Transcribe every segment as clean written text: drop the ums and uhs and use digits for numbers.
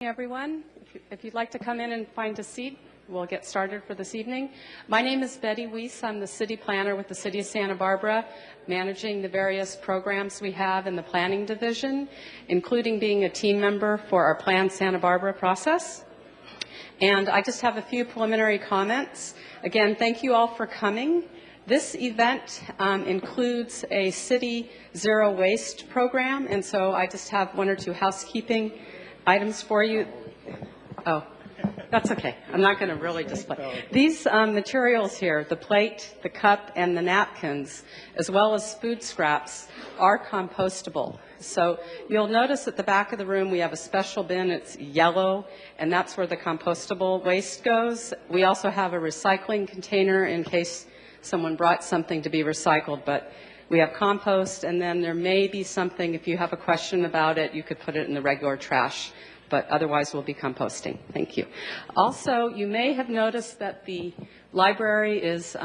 Everyone, if you'd like to come in and find a seat, we'll get started for this evening. My name is Betty Weiss. I'm the city planner with the City of Santa Barbara, managing the various programs we have in the planning division, including being a team member for our Plan Santa Barbara process. And I just have a few preliminary comments. Again, thank you all for coming. This event includes a city zero waste program, and so I just have one or two housekeeping items for you. Oh, that's okay. I'm not going to really display. These materials here, the plate, the cup, and the napkins, as well as food scraps, are compostable. So you'll notice at the back of the room we have a special bin. It's yellow, and that's where the compostable waste goes. We also have a recycling container in case someone brought something to be recycled, but we have compost, and then there may be something, if you have a question about it, you could put it in the regular trash, but otherwise we'll be composting. Thank you. Also, you may have noticed that the library is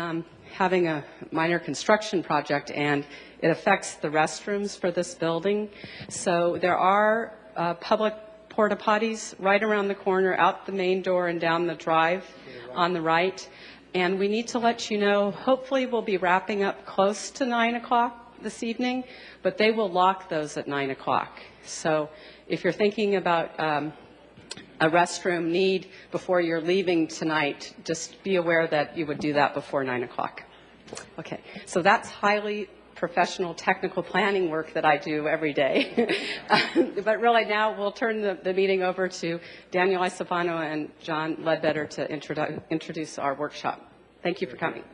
having a minor construction project, and it affects the restrooms for this building. So there are public porta potties right around the corner, out the main door and down the drive on the right. And we need to let you know, hopefully we'll be wrapping up close to 9 o'clock this evening, but they will lock those at 9 o'clock. So if you're thinking about a restroom need before you're leaving tonight, just be aware that you would do that before 9 o'clock. Okay, so that's highly professional technical planning work that I do every day. But really now we'll turn the meeting over to Daniel Isofano and John Ledbetter to introduce our workshop. Thank you for coming.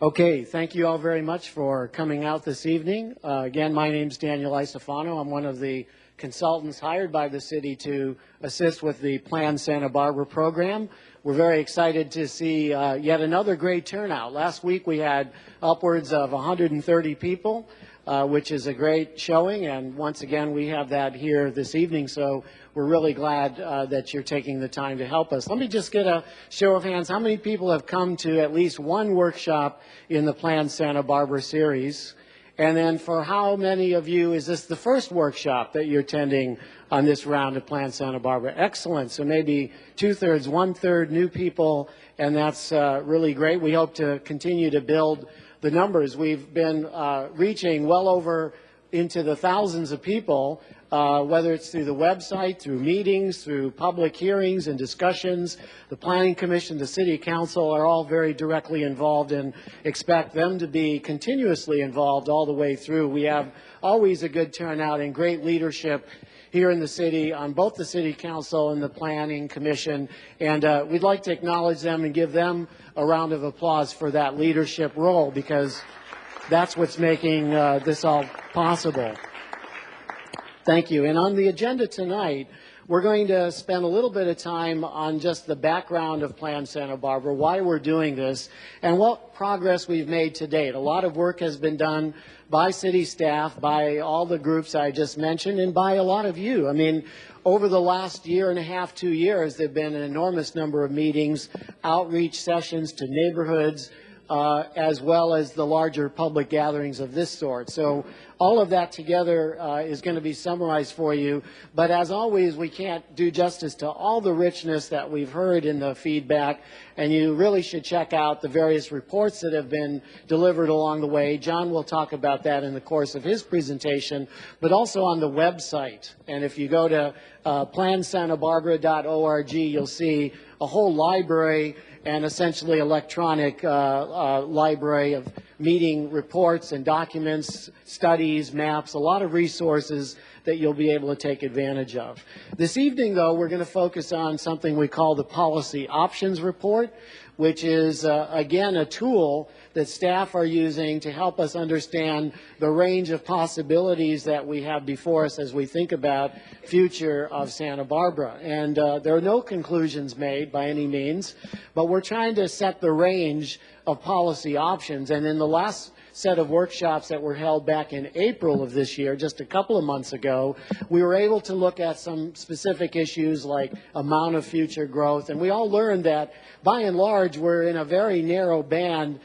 Okay, thank you all very much for coming out this evening. Again, my name's Daniel Isofano. I'm one of the consultants hired by the city to assist with the Plan Santa Barbara program. We're very excited to see yet another great turnout. Last week we had upwards of 130 people, which is a great showing, and once again we have that here this evening, so we're really glad that you're taking the time to help us. Let me just get a show of hands. How many people have come to at least one workshop in the Plan Santa Barbara series? And then for how many of you is this the first workshop that you're attending on this round of Plan Santa Barbara? Excellent. So maybe 2/3, 1/3 new people, and that's really great. We hope to continue to build the numbers. We've been reaching well over into the thousands of people, whether it's through the website, through meetings, through public hearings and discussions. The Planning Commission, the City Council are all very directly involved, and expect them to be continuously involved all the way through. We have always a good turnout and great leadership here in the city on both the City Council and the Planning Commission, and we'd like to acknowledge them and give them a round of applause for that leadership role, because that's what's making this all possible. Thank you. And on the agenda tonight, we're going to spend a little bit of time on just the background of Plan Santa Barbara, why we're doing this, and what progress we've made to date. A lot of work has been done by city staff, by all the groups I just mentioned, and by a lot of you. I mean, over the last year and a half, 2 years, there have been an enormous number of meetings, outreach sessions to neighborhoods, as well as the larger public gatherings of this sort. So all of that together is going to be summarized for you. But as always, we can't do justice to all the richness that we've heard in the feedback, and you really should check out the various reports that have been delivered along the way. John will talk about that in the course of his presentation, but also on the website. And if you go to plansantabarbara.org, you'll see a whole library and essentially electronic library of meeting reports and documents, studies, maps, a lot of resources that you'll be able to take advantage of. This evening, though, we're going to focus on something we call the Policy Options Report, which is, again, a tool that staff are using to help us understand the range of possibilities that we have before us as we think about future of Santa Barbara. And there are no conclusions made by any means, but we're trying to set the range of policy options. And in the last set of workshops that were held back in April of this year, just a couple of months ago, we were able to look at some specific issues like amount of future growth. And we all learned that, by and large, we're in a very narrow band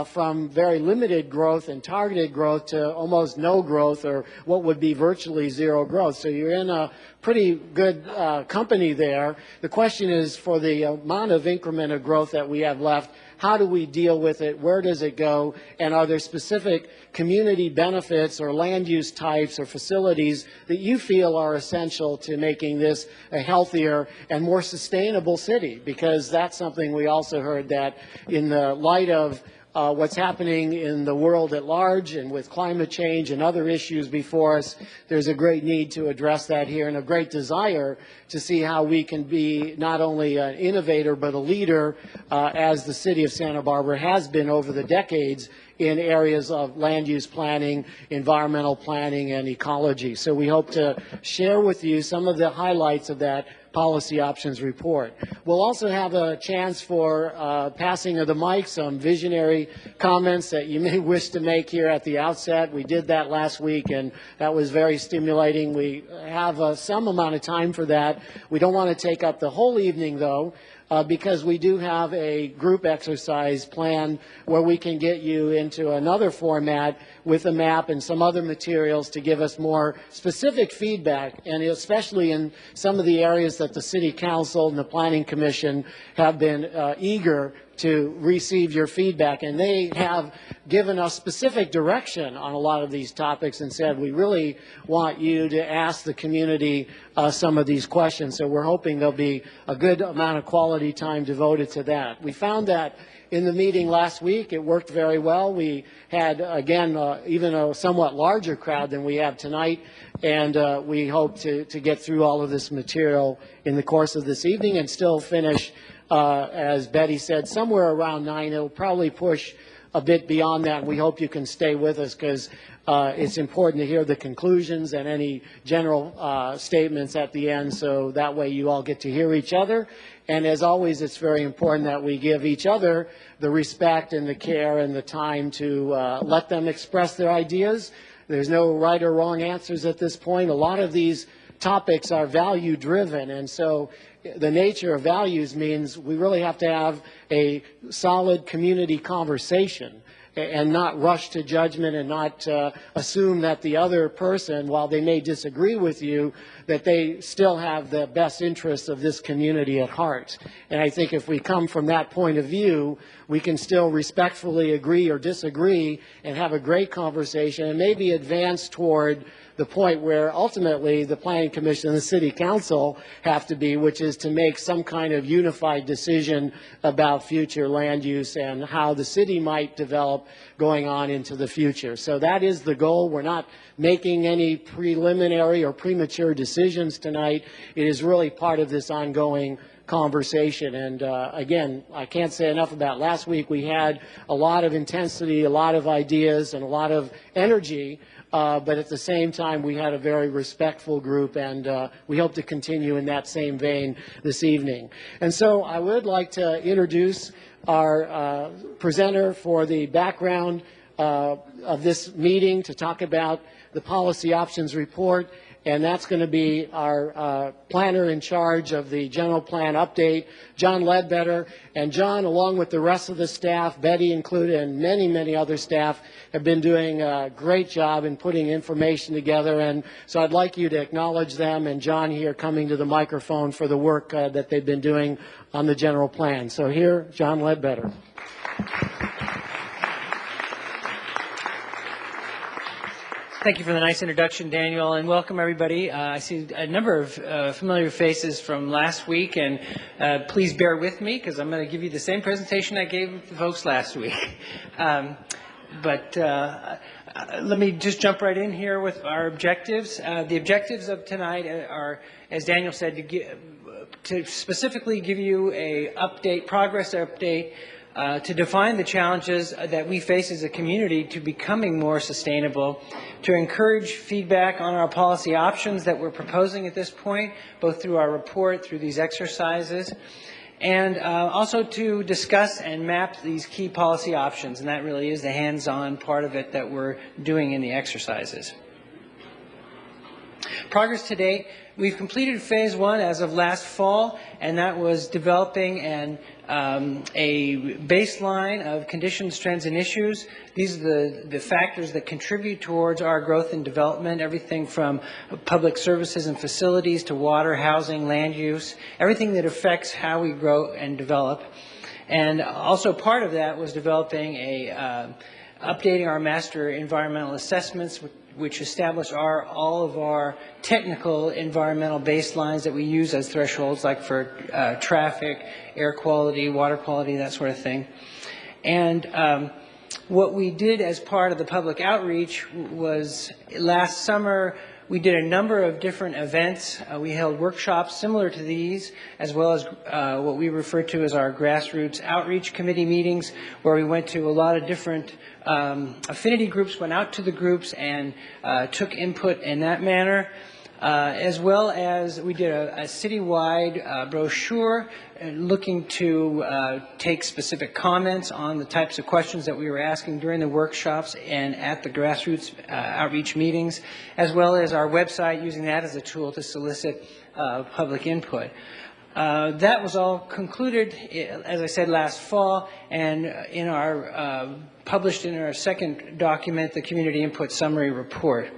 from very limited growth and targeted growth to almost no growth, or what would be virtually zero growth. So you're in a pretty good company there. The question is, for the amount of increment of growth that we have left, how do we deal with it? Where does it go? And are there specific community benefits or land use types or facilities that you feel are essential to making this a healthier and more sustainable city? Because that's something we also heard, that in the light of what's happening in the world at large and with climate change and other issues before us, there's a great need to address that here, and a great desire to see how we can be not only an innovator but a leader, as the city of Santa Barbara has been over the decades in areas of land use planning, environmental planning, and ecology. So we hope to share with you some of the highlights of that policy options report. We'll also have a chance for passing of the mic, some visionary comments that you may wish to make here at the outset. We did that last week, and that was very stimulating. We have some amount of time for that. We don't want to take up the whole evening, though, because we do have a group exercise plan where we can get you into another format with a map and some other materials to give us more specific feedback, and especially in some of the areas that the City Council and the Planning Commission have been eager to receive your feedback. And they have given us specific direction on a lot of these topics and said, we really want you to ask the community some of these questions. So we're hoping there'll be a good amount of quality time devoted to that. We found that in the meeting last week, it worked very well. We had, again, even a somewhat larger crowd than we have tonight, and we hope to get through all of this material in the course of this evening and still finish, as Betty said, somewhere around 9. It'll probably push a bit beyond that. We hope you can stay with us, because it's important to hear the conclusions and any general statements at the end, so that way you all get to hear each other. And as always, it's very important that we give each other the respect and the care and the time to let them express their ideas. There's no right or wrong answers at this point. A lot of these topics are value driven, and so the nature of values means we really have to have a solid community conversation and not rush to judgment, and not assume that the other person, while they may disagree with you, that they still have the best interests of this community at heart. And I think if we come from that point of view, we can still respectfully agree or disagree and have a great conversation, and maybe advance toward the point where ultimately the Planning Commission and the City Council have to be, which is to make some kind of unified decision about future land use and how the city might develop going on into the future. So that is the goal. We're not making any preliminary or premature decisions tonight. It is really part of this ongoing conversation. And again, I can't say enough about last week. We had a lot of intensity, a lot of ideas, and a lot of energy. But at the same time, we had a very respectful group, and we hope to continue in that same vein this evening. And so I would like to introduce our presenter for the background of this meeting to talk about the policy options report, and that's going to be our planner in charge of the general plan update, John Ledbetter. And John, along with the rest of the staff, Betty included, and many, many other staff, have been doing a great job in putting information together. And so I'd like you to acknowledge them, and John here coming to the microphone for the work that they've been doing on the general plan. So here, John Ledbetter. Thank you for the nice introduction, Daniel, and welcome everybody. I see a number of familiar faces from last week, and please bear with me because I'm going to give you the same presentation I gave the folks last week. But let me just jump right in here with our objectives. The objectives of tonight are, as Daniel said, to specifically give you a progress update, to define the challenges that we face as a community to becoming more sustainable, to encourage feedback on our policy options that we're proposing at this point, both through our report, through these exercises, and also to discuss and map these key policy options, and that really is the hands-on part of it that we're doing in the exercises. Progress to date, we've completed phase one as of last fall, and that was developing a baseline of conditions, trends, and issues. These are the factors that contribute towards our growth and development, everything from public services and facilities to water, housing, land use, everything that affects how we grow and develop. And also part of that was developing updating our master environmental assessments, which establish all of our technical environmental baselines that we use as thresholds, like for traffic, air quality, water quality, that sort of thing. And what we did as part of the public outreach was last summer, we did a number of different events. We held workshops similar to these, as well as what we refer to as our grassroots outreach committee meetings, where we went to a lot of different affinity groups, went out to the groups and took input in that manner. As well as we did a citywide brochure looking to take specific comments on the types of questions that we were asking during the workshops and at the grassroots outreach meetings, as well as our website, using that as a tool to solicit public input. That was all concluded, as I said, last fall, and in our published in our second document, the Community Input Summary Report.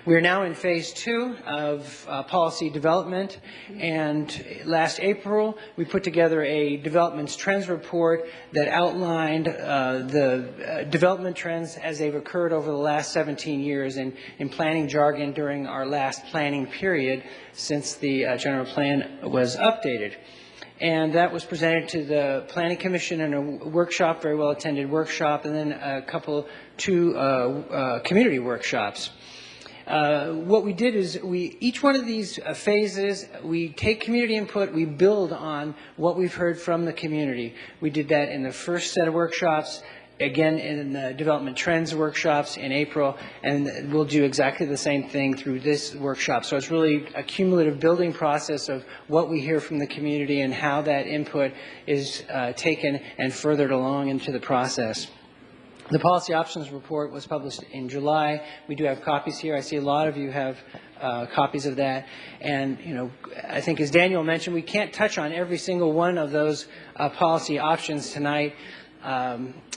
We are now in phase two of policy development, and last April we put together a development trends report that outlined the development trends as they've occurred over the last 17 years in planning jargon during our last planning period since the general plan was updated. And that was presented to the Planning Commission in a workshop, very well attended workshop, and then two community workshops. What we did is each one of these phases, we take community input, we build on what we've heard from the community. We did that in the first set of workshops, again in the development trends workshops in April, and we'll do exactly the same thing through this workshop. So it's really a cumulative building process of what we hear from the community and how that input is taken and furthered along into the process. The Policy Options Report was published in July. We do have copies here. I see a lot of you have copies of that. And, you know, I think as Daniel mentioned, we can't touch on every single one of those policy options tonight.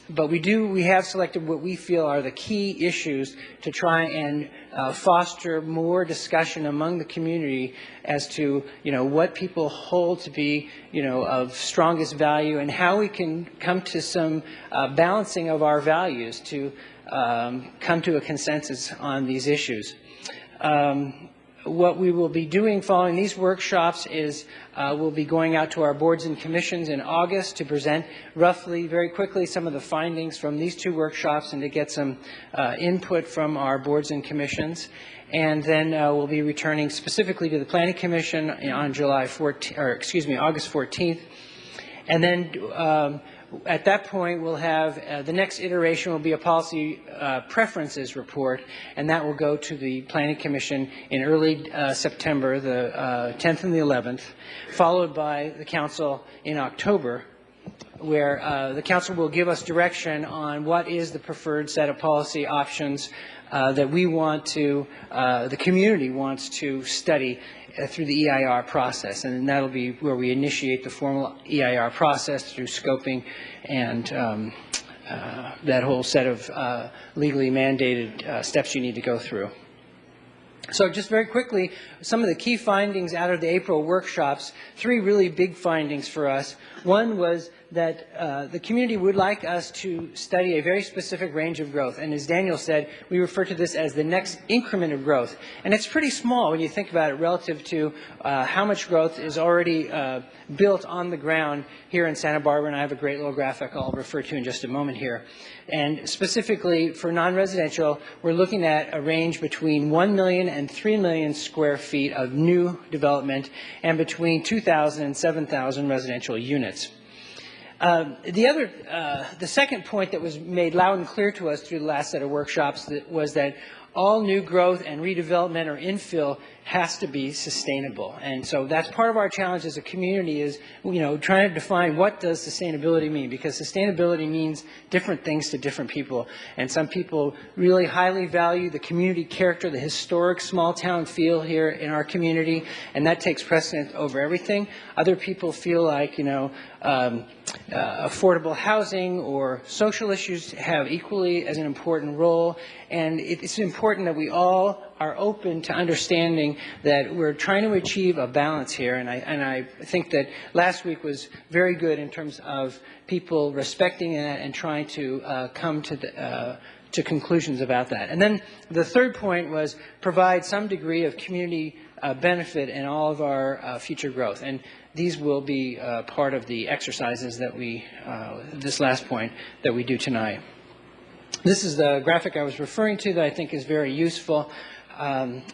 But we have selected what we feel are the key issues to try and foster more discussion among the community as to, you know, what people hold to be, you know, of strongest value and how we can come to some balancing of our values to come to a consensus on these issues. What we will be doing following these workshops is we'll be going out to our boards and commissions in August to present roughly, very quickly, some of the findings from these two workshops and to get some input from our boards and commissions. And then we'll be returning specifically to the Planning Commission on August 14th. And then at that point, we'll have the next iteration will be a policy preferences report, and that will go to the Planning Commission in early September, the 10th and the 11th, followed by the Council in October, where the Council will give us direction on what is the preferred set of policy options that we want to, the community wants to study through the EIR process, and that'll be where we initiate the formal EIR process through scoping and that whole set of legally mandated steps you need to go through. So just very quickly, some of the key findings out of the April workshops, three really big findings for us. One was that the community would like us to study a very specific range of growth. And as Daniel said, we refer to this as the next increment of growth. And it's pretty small when you think about it relative to how much growth is already built on the ground here in Santa Barbara. And I have a great little graphic I'll refer to in just a moment here. And specifically for non-residential, we're looking at a range between 1 million and 3 million square feet of new development and between 2,000 and 7,000 residential units. The second point that was made loud and clear to us through the last set of workshops was that all new growth and redevelopment or infill has to be sustainable. And so that's part of our challenge as a community is, trying to define what does sustainability mean, because sustainability means different things to different people. And some people really highly value the community character, the historic small town feel here in our community, and that takes precedence over everything. Other people feel like, affordable housing or social issues have equally as an important role. And it's important that we all are open to understanding that we're trying to achieve a balance here. And I think that last week was very good in terms of people respecting that and trying to come to conclusions about that. And then the third point was provide some degree of community benefit in all of our future growth. And these will be part of the exercises that this last point that we do tonight. This is the graphic I was referring to that I think is very useful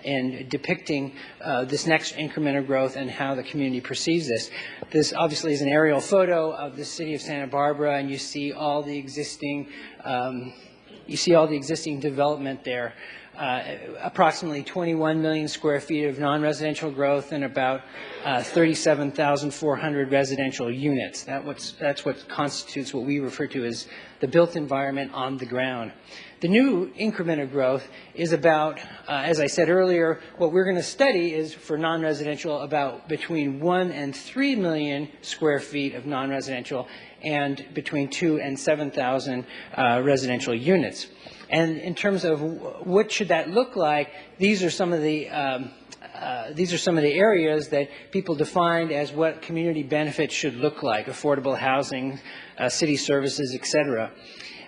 in depicting this next increment of growth and how the community perceives this. This obviously is an aerial photo of the city of Santa Barbara, and you see all the existing development there. Approximately 21 million square feet of non-residential growth and about 37,400 residential units. That's what constitutes what we refer to as the built environment on the ground. The new increment of growth is about, as I said earlier, what we're going to study is for non-residential about between 1 and 3 million square feet of non-residential and between 2 and 7,000 residential units. And in terms of what should that look like, these are some of the areas that people defined as what community benefits should look like: affordable housing, city services, etc.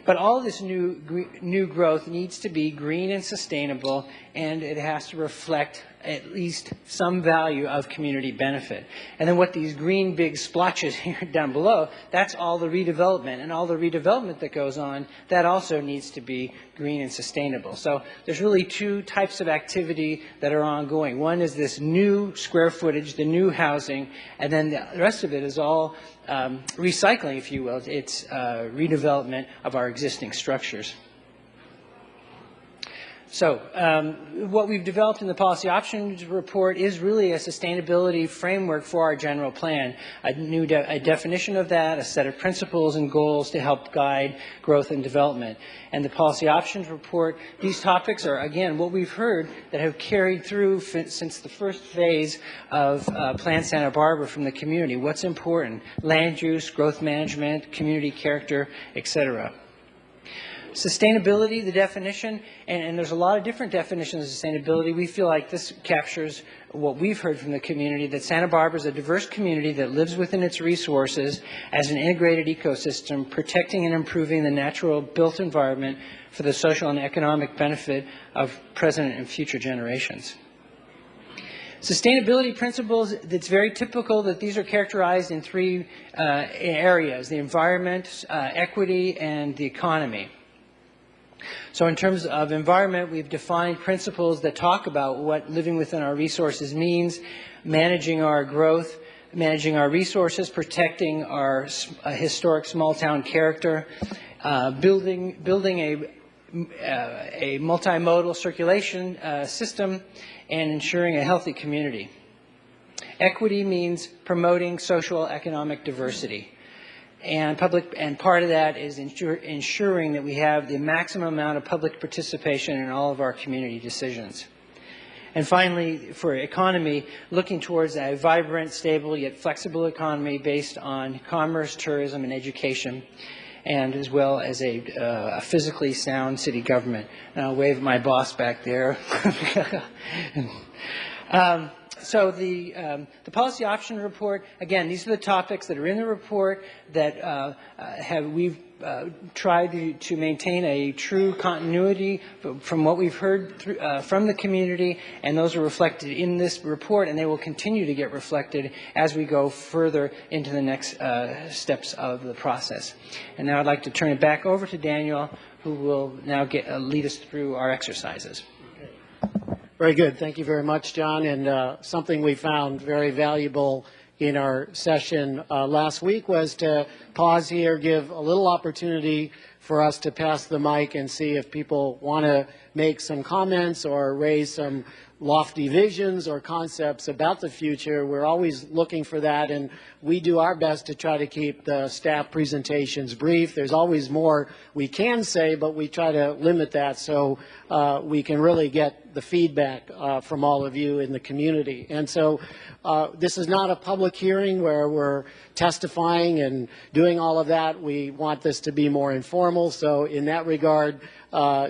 But all this new growth needs to be green and sustainable, and it has to reflect at least some value of community benefit. And then what these green big splotches here down below, that's all the redevelopment. And all the redevelopment that goes on, that also needs to be green and sustainable. So there's really two types of activity that are ongoing. One is this new square footage, the new housing, and then the rest of it is all recycling, if you will. It's redevelopment of our existing structures. So what we've developed in the policy options report is really a sustainability framework for our general plan, a definition of that, a set of principles and goals to help guide growth and development. And the policy options report, these topics are, again, what we've heard that have carried through since the first phase of Plan Santa Barbara from the community. What's important? Land use, growth management, community character, etc. Sustainability, the definition, and there's a lot of different definitions of sustainability. We feel like this captures what we've heard from the community, that Santa Barbara is a diverse community that lives within its resources as an integrated ecosystem, protecting and improving the natural built environment for the social and economic benefit of present and future generations. Sustainability principles, it's very typical that these are characterized in three areas: the environment, equity, and the economy. So in terms of environment, we've defined principles that talk about what living within our resources means, managing our growth, managing our resources, protecting our historic small town character, building a multimodal circulation system, and ensuring a healthy community. Equity means promoting social economic diversity. And part of that is ensuring that we have the maximum amount of public participation in all of our community decisions. And finally, for economy, looking towards a vibrant, stable, yet flexible economy based on commerce, tourism, and education, and as well as a physically sound city government. And I'll wave at my boss back there. So the policy option report, again, these are the topics that are in the report that we've tried to maintain a true continuity from what we've heard from the community, and those are reflected in this report, and they will continue to get reflected as we go further into the next steps of the process. And now I'd like to turn it back over to Daniel, who will now lead us through our exercises. Very good. Thank you very much, John. And something we found very valuable in our session last week was to pause here, give a little opportunity for us to pass the mic and see if people want to make some comments or raise some lofty visions or concepts about the future. We're always looking for that, and we do our best to try to keep the staff presentations brief. There's always more we can say, but we try to limit that so we can really get the feedback from all of you in the community. And so this is not a public hearing where we're testifying and doing all of that. We want this to be more informal, so in that regard,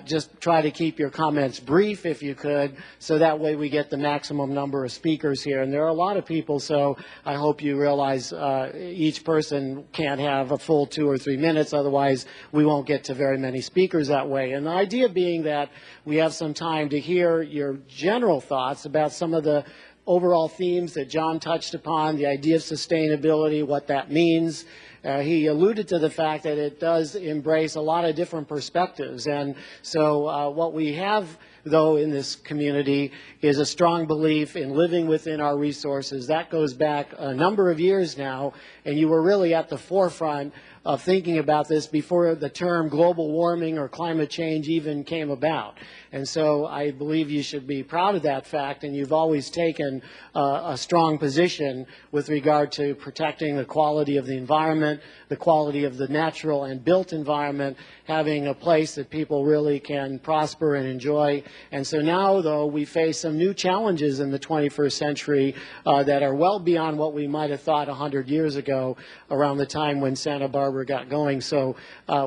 just try to keep your comments brief if you could, so that way we get the maximum number of speakers here. And there are a lot of people, so I hope you realize each person can't have a full 2 or 3 minutes, otherwise we won't get to very many speakers that way. And the idea being that we have some time to hear your general thoughts about some of the overall themes that John touched upon, the idea of sustainability, what that means. He alluded to the fact that it does embrace a lot of different perspectives. And so what we have, though, in this community is a strong belief in living within our resources. That goes back a number of years now, and you were really at the forefront of thinking about this before the term global warming or climate change even came about. And so I believe you should be proud of that fact, and you've always taken a strong position with regard to protecting the quality of the environment, the quality of the natural and built environment, having a place that people really can prosper and enjoy. And so now, though, we face some new challenges in the 21st century that are well beyond what we might have thought 100 years ago around the time when Santa Barbara got going. So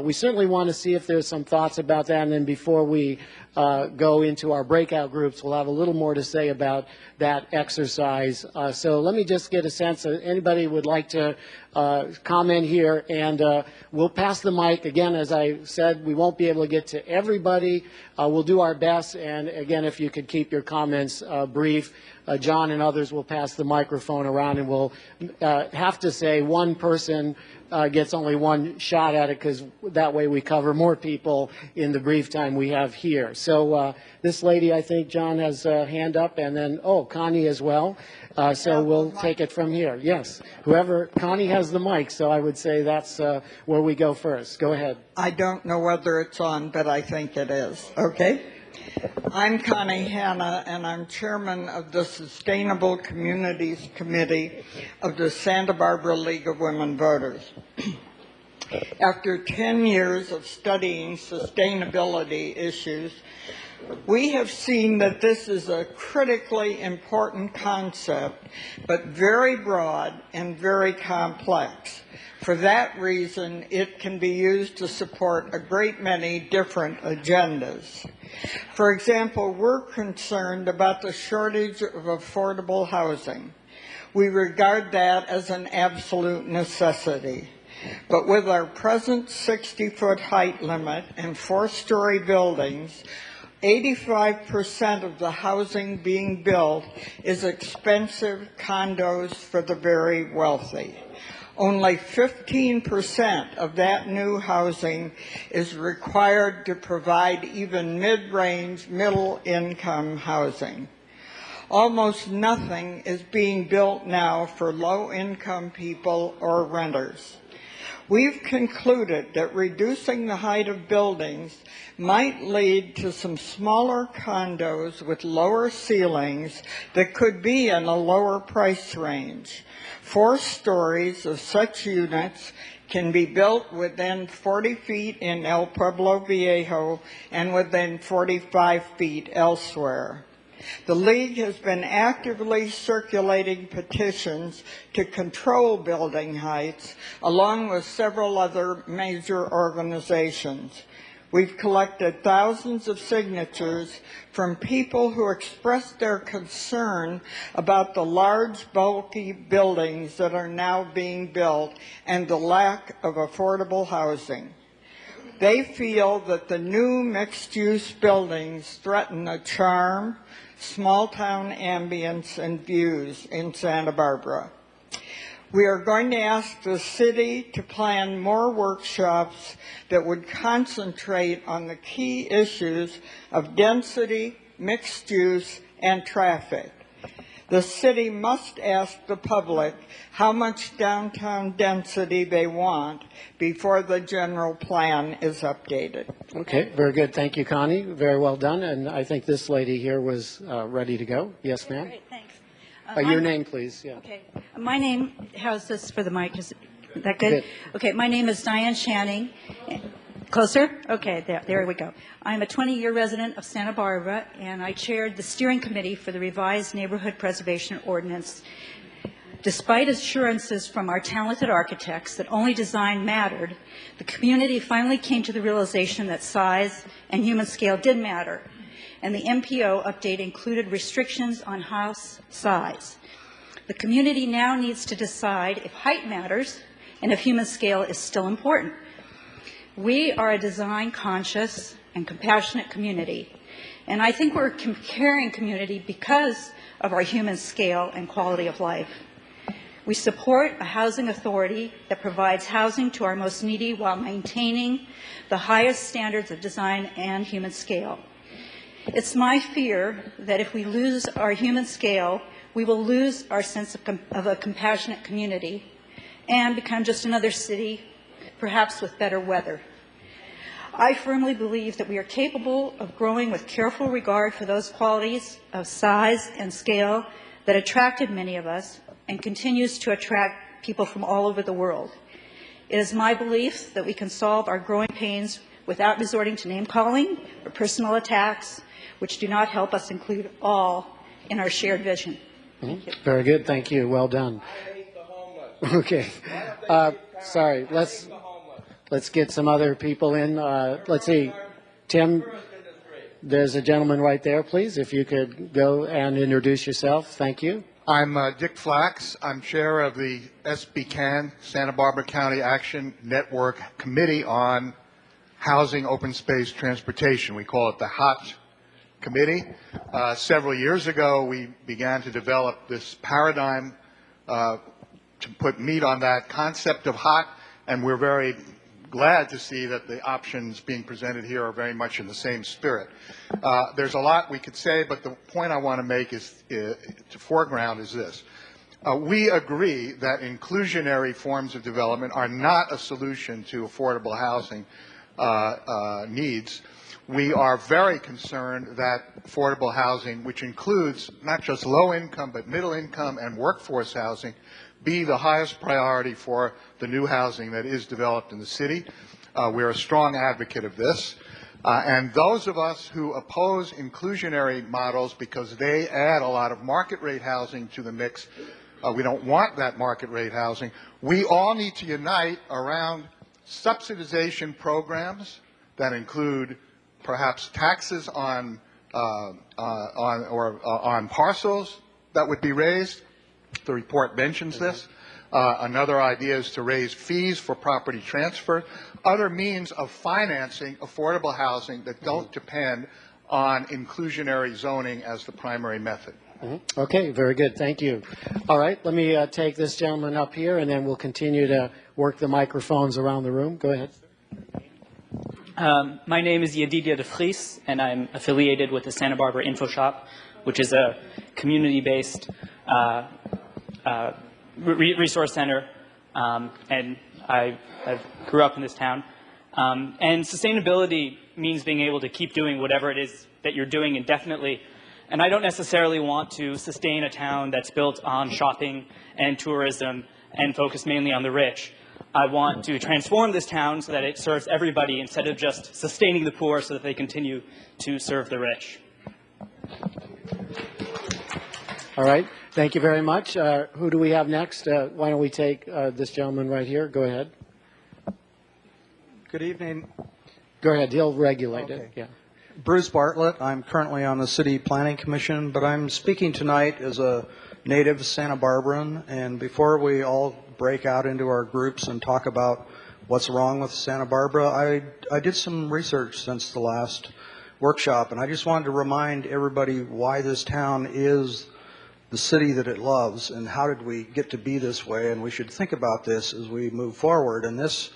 we certainly want to see if there's some thoughts about that. And then before we go into our breakout groups, we'll have a little more to say about that exercise. So let me just get a sense of anybody would like to comment here, and we'll pass the mic. Again, as I said, we won't be able to get to everybody. We'll do our best, and again, if you could keep your comments brief. John and others will pass the microphone around, and we'll have to say one person gets only one shot at it, because that way we cover more people in the brief time we have here. So this lady, I think, John, has a hand up, and then, oh, Connie as well. So we'll take it from here. Yes, whoever, Connie has the mic, so I would say that's where we go first. Go ahead. I don't know whether it's on, but I think it is. Okay? I'm Connie Hanna, and I'm chairman of the Sustainable Communities Committee of the Santa Barbara League of Women Voters. After 10 years of studying sustainability issues, we have seen that this is a critically important concept, but very broad and very complex. For that reason, it can be used to support a great many different agendas. For example, we're concerned about the shortage of affordable housing. We regard that as an absolute necessity. But with our present 60-foot height limit and 4-story buildings, 85% of the housing being built is expensive condos for the very wealthy. Only 15% of that new housing is required to provide even mid-range, middle-income housing. Almost nothing is being built now for low-income people or renters. We've concluded that reducing the height of buildings might lead to some smaller condos with lower ceilings that could be in a lower price range. 4 stories of such units can be built within 40 feet in El Pueblo Viejo and within 45 feet elsewhere. The League has been actively circulating petitions to control building heights, along with several other major organizations. We've collected thousands of signatures from people who expressed their concern about the large, bulky buildings that are now being built and the lack of affordable housing. They feel that the new mixed-use buildings threaten the charm, small-town ambience, and views in Santa Barbara. We are going to ask the city to plan more workshops that would concentrate on the key issues of density, mixed use, and traffic. The city must ask the public how much downtown density they want before the general plan is updated. Okay, very good. Thank you, Connie. Very well done. And I think this lady here was ready to go. Yes, ma'am. Great, thanks. Your name, please. Yeah. Okay. My name, how's this for the mic? Is that good? Good. Okay, my name is Diane Channing. Closer? Okay, there we go. I'm a 20-year resident of Santa Barbara, and I chaired the steering committee for the revised neighborhood preservation ordinance. Despite assurances from our talented architects that only design mattered, the community finally came to the realization that size and human scale did matter, and the MPO update included restrictions on house size. The community now needs to decide if height matters and if human scale is still important. We are a design-conscious and compassionate community, and I think we're a caring community because of our human scale and quality of life. We support a housing authority that provides housing to our most needy while maintaining the highest standards of design and human scale. It's my fear that if we lose our human scale, we will lose our sense of a compassionate community and become just another city, perhaps with better weather. I firmly believe that we are capable of growing with careful regard for those qualities of size and scale that attracted many of us and continues to attract people from all over the world. It is my belief that we can solve our growing pains without resorting to name-calling or personal attacks, which do not help us include all in our shared vision. Thank you. Very good. Thank you. Well done. Okay. Sorry. Let's get some other people in. Let's see. Tim, there's a gentleman right there, please. If you could go and introduce yourself. Thank you. I'm Dick Flax. I'm chair of the SBCAN, Santa Barbara County Action Network Committee on Housing, Open Space, Transportation. We call it the HOT Committee. Several years ago, we began to develop this paradigm to put meat on that concept of HOT, and we're very glad to see that the options being presented here are very much in the same spirit. There's a lot we could say, but the point I want to make is to foreground is this. We agree that inclusionary forms of development are not a solution to affordable housing needs. We are very concerned that affordable housing, which includes not just low income but middle income and workforce housing, be the highest priority for the new housing that is developed in the city. We're a strong advocate of this. And those of us who oppose inclusionary models because they add a lot of market rate housing to the mix, we don't want that market rate housing. We all need to unite around subsidization programs that include perhaps taxes on parcels that would be raised. The report mentions this. Another idea is to raise fees for property transfer. Other means of financing affordable housing that don't depend on inclusionary zoning as the primary method. Okay, very good. Thank you. All right, let me take this gentleman up here, and then we'll continue to work the microphones around the room. Go ahead. My name is Yedidia de Vries, and I'm affiliated with the Santa Barbara Info Shop, which is a community-based resource center, and I grew up in this town. And sustainability means being able to keep doing whatever it is that you're doing indefinitely. And I don't necessarily want to sustain a town that's built on shopping and tourism and focused mainly on the rich. I want to transform this town so that it serves everybody instead of just sustaining the poor so that they continue to serve the rich. All right. Thank you very much. Who do we have next? Why don't we take this gentleman right here? Go ahead. Good evening. Go ahead. He'll regulate Okay. it. Yeah. Bruce Bartlett. I'm currently on the City Planning Commission, but I'm speaking tonight as a native Santa Barbaran. And before we all break out into our groups and talk about what's wrong with Santa Barbara, I did some research since the last workshop, and I just wanted to remind everybody why this town is the city that it loves and how did we get to be this way, and we should think about this as we move forward. And this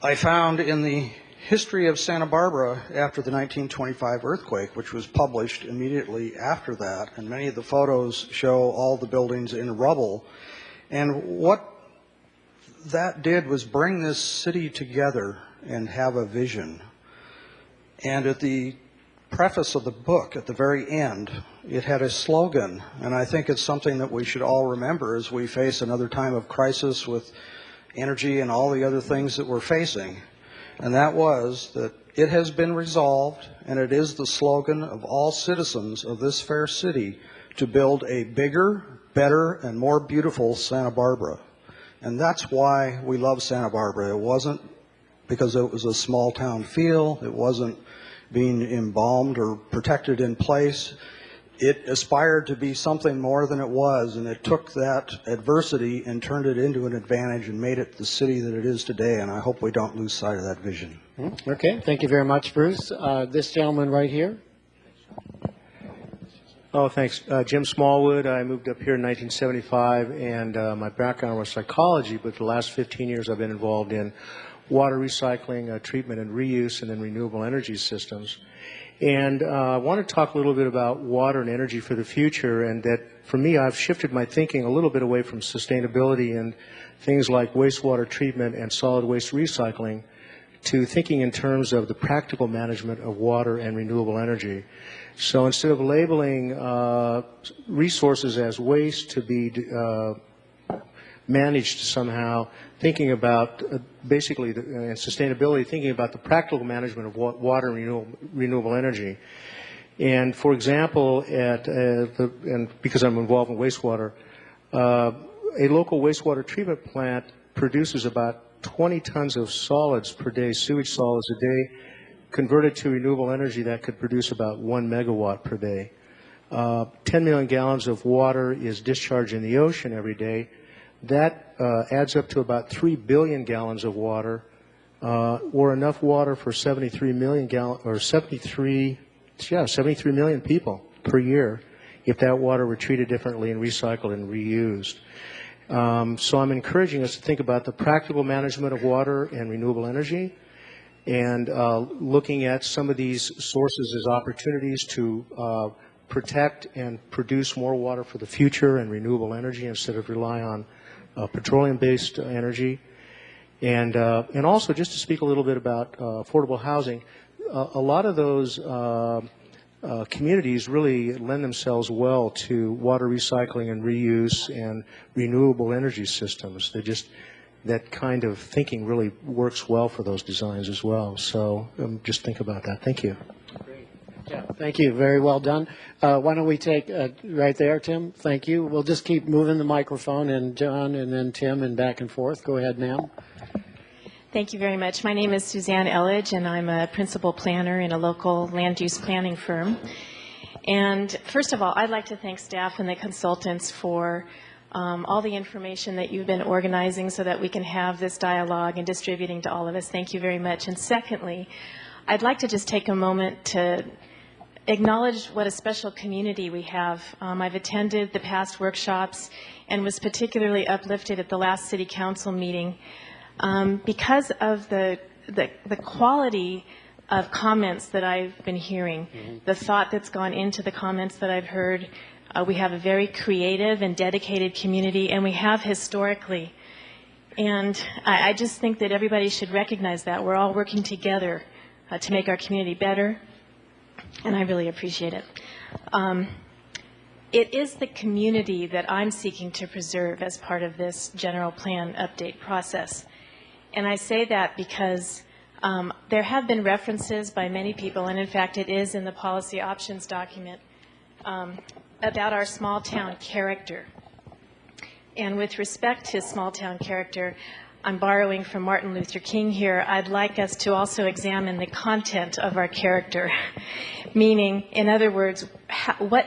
I found in the history of Santa Barbara after the 1925 earthquake, which was published immediately after that, and many of the photos show all the buildings in rubble. And what that did was bring this city together and have a vision. And at the preface of the book, at the very end, it had a slogan, and I think it's something that we should all remember as we face another time of crisis with energy and all the other things that we're facing. And that was that it has been resolved, and it is the slogan of all citizens of this fair city, to build a bigger, better, and more beautiful Santa Barbara. And that's why we love Santa Barbara. It wasn't because it was a small town feel. It wasn't being embalmed or protected in place. It aspired to be something more than it was, and it took that adversity and turned it into an advantage and made it the city that it is today, and I hope we don't lose sight of that vision. Okay, thank you very much, Bruce. This gentleman right here. Oh, thanks. Jim Smallwood. I moved up here in 1975, and my background was psychology, but the last 15 years I've been involved in water recycling, treatment and reuse, and then renewable energy systems. And I want to talk a little bit about water and energy for the future, and that for me I've shifted my thinking a little bit away from sustainability and things like wastewater treatment and solid waste recycling to thinking in terms of the practical management of water and renewable energy. So instead of labeling resources as waste to be managed somehow, thinking about basically and sustainability, thinking about the practical management of water and renewable energy. And for example, and because I'm involved in wastewater, a local wastewater treatment plant produces about 20 tons of solids per day, sewage solids a day, converted to renewable energy that could produce about 1 megawatt per day. 10 million gallons of water is discharged in the ocean every day. That adds up to about 3 billion gallons of water, or enough water for 73 million people per year if that water were treated differently and recycled and reused. So I'm encouraging us to think about the practical management of water and renewable energy, and looking at some of these sources as opportunities to protect and produce more water for the future and renewable energy instead of rely on petroleum-based energy. And also, just to speak a little bit about affordable housing, a lot of those communities really lend themselves well to water recycling and reuse and renewable energy systems. That kind of thinking really works well for those designs as well. So just think about that. Thank you. Great. Yeah, thank you. Very well done. Why don't we take right there, Tim? Thank you. We'll just keep moving the microphone, and John, and then Tim, and back and forth. Go ahead, ma'am. Thank you very much. My name is Suzanne Elledge, and I'm a principal planner in a local land use planning firm. And first of all, I'd like to thank staff and the consultants for all the information that you've been organizing so that we can have this dialogue and distributing to all of us. Thank you very much. And secondly, I'd like to just take a moment to acknowledge what a special community we have. I've attended the past workshops and was particularly uplifted at the last City Council meeting because of the quality of comments that I've been hearing, the thought that's gone into the comments that I've heard. We have a very creative and dedicated community, and we have historically. And I just think that everybody should recognize that. We're all working together to make our community better, and I really appreciate it. It is the community that I'm seeking to preserve as part of this general plan update process. And I say that because there have been references by many people, and in fact it is in the policy options document, about our small town character. And with respect to small town character, I'm borrowing from Martin Luther King here. I'd like us to also examine the content of our character, meaning, in other words,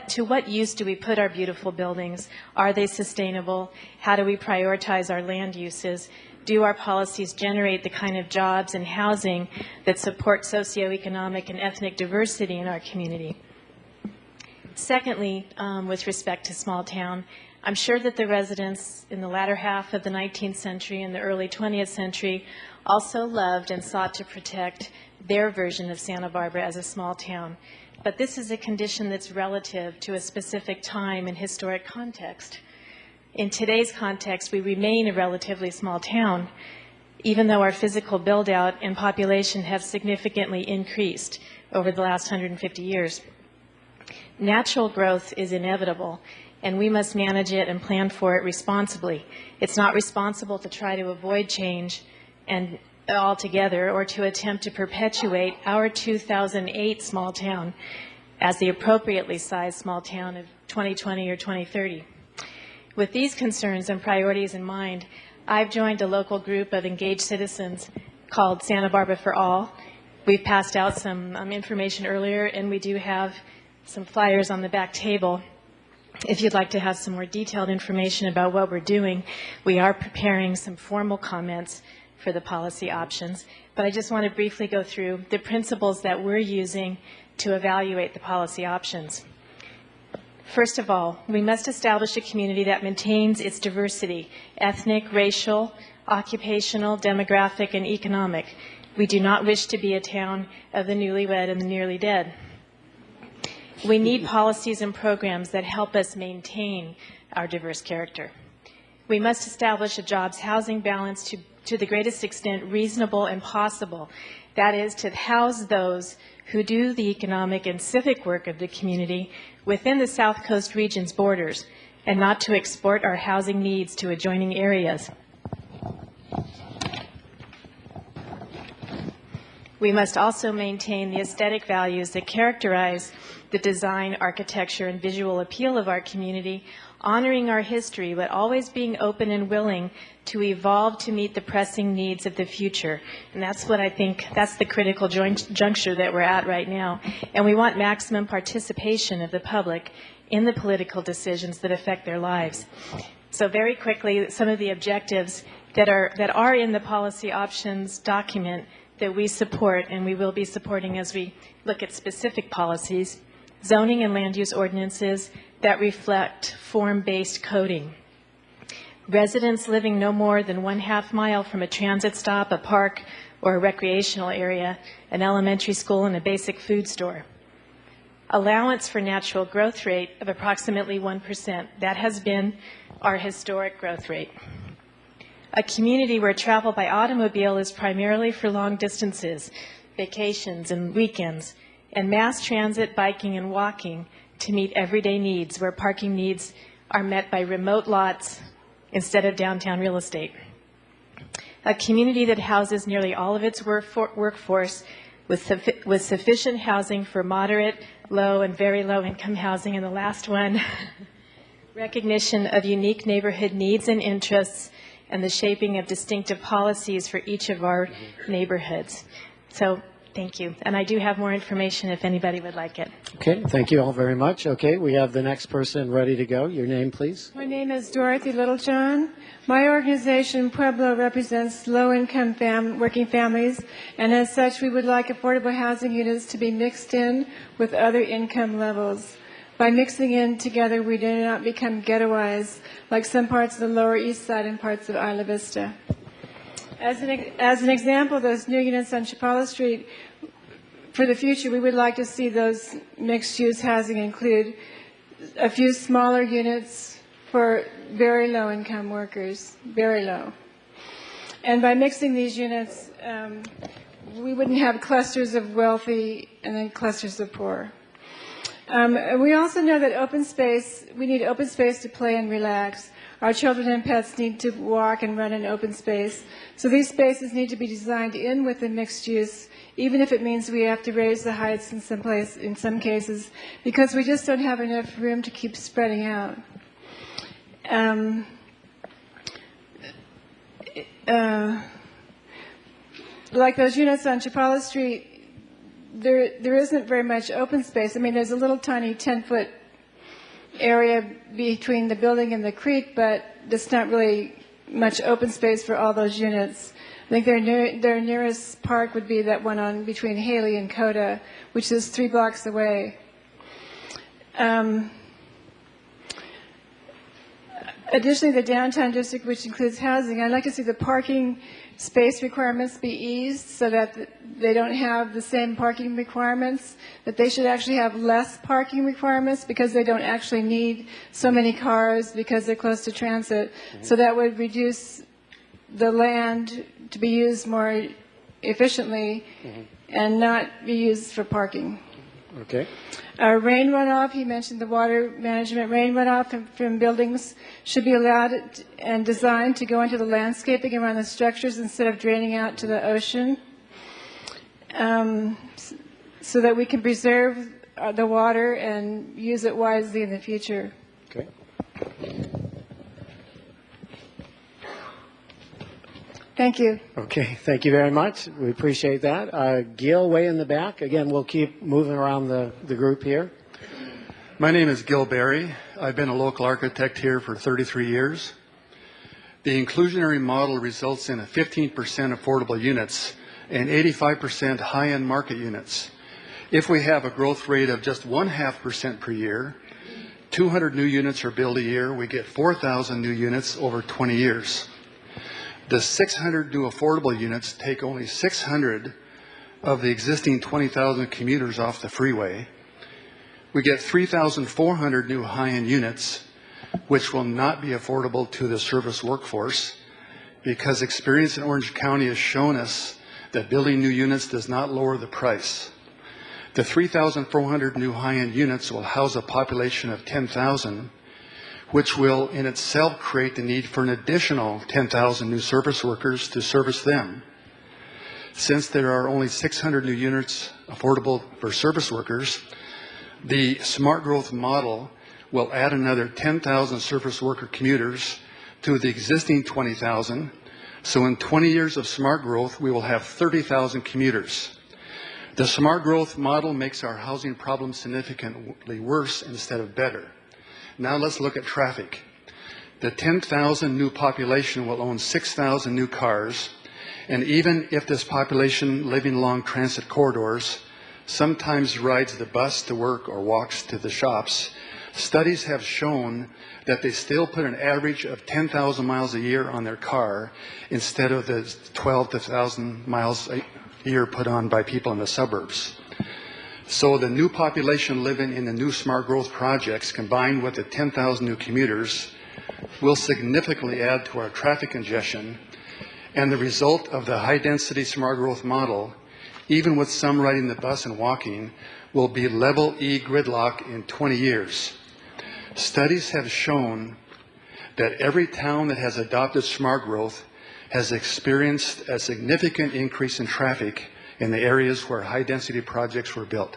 to what use do we put our beautiful buildings? Are they sustainable? How do we prioritize our land uses? Do our policies generate the kind of jobs and housing that support socioeconomic and ethnic diversity in our community? Secondly, with respect to small town, I'm sure that the residents in the latter half of the 19th century and the early 20th century also loved and sought to protect their version of Santa Barbara as a small town. But this is a condition that's relative to a specific time and historic context. In today's context, we remain a relatively small town, even though our physical build-out and population have significantly increased over the last 150 years. Natural growth is inevitable, and we must manage it and plan for it responsibly. It's not responsible to try to avoid change and altogether or to attempt to perpetuate our 2008 small town as the appropriately sized small town of 2020 or 2030. With these concerns and priorities in mind, I've joined a local group of engaged citizens called Santa Barbara for All. We've passed out some information earlier, and we do have some flyers on the back table. If you'd like to have some more detailed information about what we're doing, we are preparing some formal comments for the policy options. But I just want to briefly go through the principles that we're using to evaluate the policy options. First of all, we must establish a community that maintains its diversity, ethnic, racial, occupational, demographic, and economic. We do not wish to be a town of the newlywed and the nearly dead. We need policies and programs that help us maintain our diverse character. We must establish a jobs housing balance to the greatest extent reasonable and possible. That is, to house those who do the economic and civic work of the community within the South Coast region's borders, and not to export our housing needs to adjoining areas. We must also maintain the aesthetic values that characterize the design, architecture, and visual appeal of our community, honoring our history, but always being open and willing to evolve to meet the pressing needs of the future. And that's what I think, that's the critical juncture that we're at right now. And we want maximum participation of the public in the political decisions that affect their lives. So very quickly, some of the objectives that are in the policy options document that we support and we will be supporting as we look at specific policies: zoning and land use ordinances that reflect form-based coding. Residents living no more than 1/2 mile from a transit stop, a park, or a recreational area, an elementary school, and a basic food store. Allowance for natural growth rate of approximately 1%. That has been our historic growth rate. A community where travel by automobile is primarily for long distances, vacations and weekends, and mass transit, biking, and walking to meet everyday needs, where parking needs are met by remote lots instead of downtown real estate. A community that houses nearly all of its workforce with sufficient housing for moderate, low, and very low income housing. And the last one, recognition of unique neighborhood needs and interests and the shaping of distinctive policies for each of our neighborhoods. So thank you. And I do have more information if anybody would like it. Okay, thank you all very much. Okay, we have the next person ready to go. Your name, please. My name is Dorothy Littlejohn. My organization, Pueblo, represents low-income working families, and as such, we would like affordable housing units to be mixed in with other income levels. By mixing in together, we do not become ghettoized like some parts of the Lower East Side and parts of Isla Vista. As an example, those new units on Chapala Street, for the future, we would like to see those mixed-use housing include a few smaller units for very low-income workers, very low. And by mixing these units, we wouldn't have clusters of wealthy and then clusters of poor. We also know that we need open space to play and relax. Our children and pets need to walk and run in open space. So these spaces need to be designed in with the mixed use, even if it means we have to raise the heights in some cases, because we just don't have enough room to keep spreading out. Like those units on Chapala Street, there isn't very much open space. I mean, there's a little tiny 10-foot area between the building and the creek, but there's not really much open space for all those units. I think their nearest park would be that one on between Haley and Coda, which is 3 blocks away. Additionally, the downtown district, which includes housing, I'd like to see the parking space requirements be eased so that they don't have the same parking requirements, that they should actually have less parking requirements because they don't actually need so many cars because they're close to transit. So that would reduce the land to be used more efficiently and not be used for parking. Okay. Rain runoff, he mentioned the water management. Rain runoff from buildings should be allowed and designed to go into the landscaping around the structures instead of draining out to the ocean, so that we can preserve the water and use it wisely in the future. Okay. Thank you. Okay, thank you very much. We appreciate that. Gil, way in the back. Again, we'll keep moving around the group here. My name is Gil Berry. I've been a local architect here for 33 years. The inclusionary model results in a 15% affordable units and 85% high-end market units. If we have a growth rate of just 0.5% per year, 200 new units are built a year, we get 4,000 new units over 20 years. The 600 new affordable units take only 600 of the existing 20,000 commuters off the freeway. We get 3,400 new high-end units, which will not be affordable to the service workforce because experience in Orange County has shown us that building new units does not lower the price. The 3,400 new high-end units will house a population of 10,000, which will in itself create the need for an additional 10,000 new service workers to service them. Since there are only 600 new units affordable for service workers, the smart growth model will add another 10,000 service worker commuters to the existing 20,000. So in 20 years of smart growth, we will have 30,000 commuters. The smart growth model makes our housing problem significantly worse instead of better. Now let's look at traffic. The 10,000 new population will own 6,000 new cars, and even if this population living along transit corridors sometimes rides the bus to work or walks to the shops, studies have shown that they still put an average of 10,000 miles a year on their car instead of the 12,000 miles a year put on by people in the suburbs. So the new population living in the new smart growth projects combined with the 10,000 new commuters will significantly add to our traffic congestion, and the result of the high density smart growth model, even with some riding the bus and walking, will be level E gridlock in 20 years. Studies have shown that every town that has adopted smart growth has experienced a significant increase in traffic in the areas where high-density projects were built.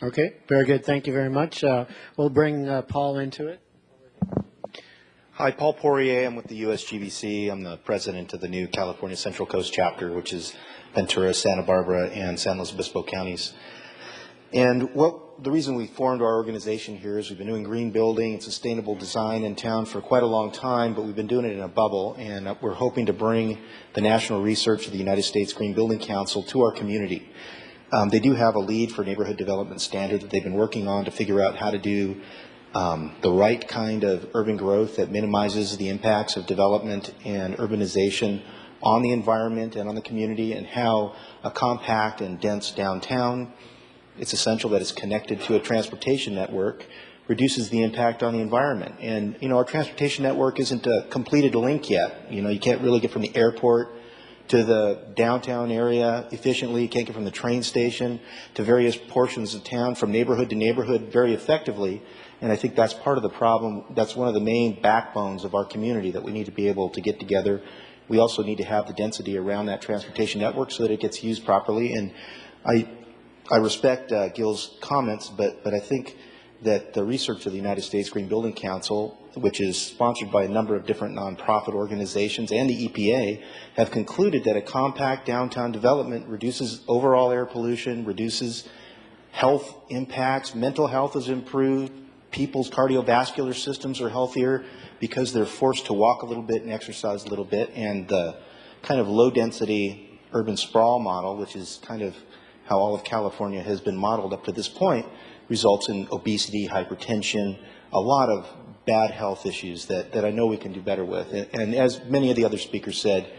Okay, very good. Thank you very much. We'll bring Paul into it. Hi, Paul Poirier. I'm with the USGBC. I'm the president of the new California Central Coast chapter, which is Ventura, Santa Barbara, and San Luis Obispo counties. And the reason we formed our organization here is we've been doing green building and sustainable design in town for quite a long time, but we've been doing it in a bubble, and we're hoping to bring the national research of the United States Green Building Council to our community. They do have a lead for neighborhood development standard that they've been working on to figure out how to do the right kind of urban growth that minimizes the impacts of development and urbanization on the environment and on the community, and how a compact and dense downtown, it's essential that it's connected to a transportation network, reduces the impact on the environment. And, you know, our transportation network isn't a completed link yet. You know, you can't really get from the airport to the downtown area efficiently. You can't get from the train station to various portions of town, from neighborhood to neighborhood, very effectively. And I think that's part of the problem. That's one of the main backbones of our community that we need to be able to get together. We also need to have the density around that transportation network so that it gets used properly. And I respect Gil's comments, but I think that the research of the United States Green Building Council, which is sponsored by a number of different nonprofit organizations and the EPA, have concluded that a compact downtown development reduces overall air pollution, reduces health impacts, mental health is improved, people's cardiovascular systems are healthier because they're forced to walk a little bit and exercise a little bit, and the kind of low density urban sprawl model, which is kind of how all of California has been modeled up to this point, results in obesity, hypertension, a lot of bad health issues that I know we can do better with. And as many of the other speakers said,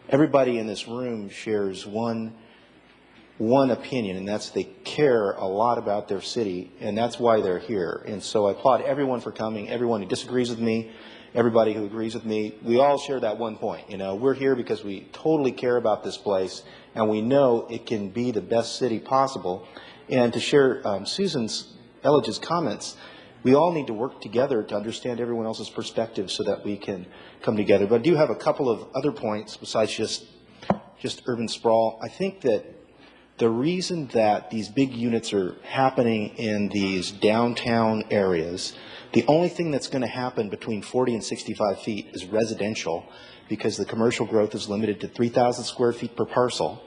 everybody in this room shares one opinion, and that's they care a lot about their city, and that's why they're here. And so I applaud everyone for coming, everyone who disagrees with me, everybody who agrees with me. We all share that one point. You know, we're here because we totally care about this place, and we know it can be the best city possible. And to share Susan Elledge's comments, we all need to work together to understand everyone else's perspective so that we can come together. But I do have a couple of other points besides just urban sprawl. I think that the reason that these big units are happening in these downtown areas, the only thing that's going to happen between 40 and 65 feet is residential, because the commercial growth is limited to 3,000 square feet per parcel.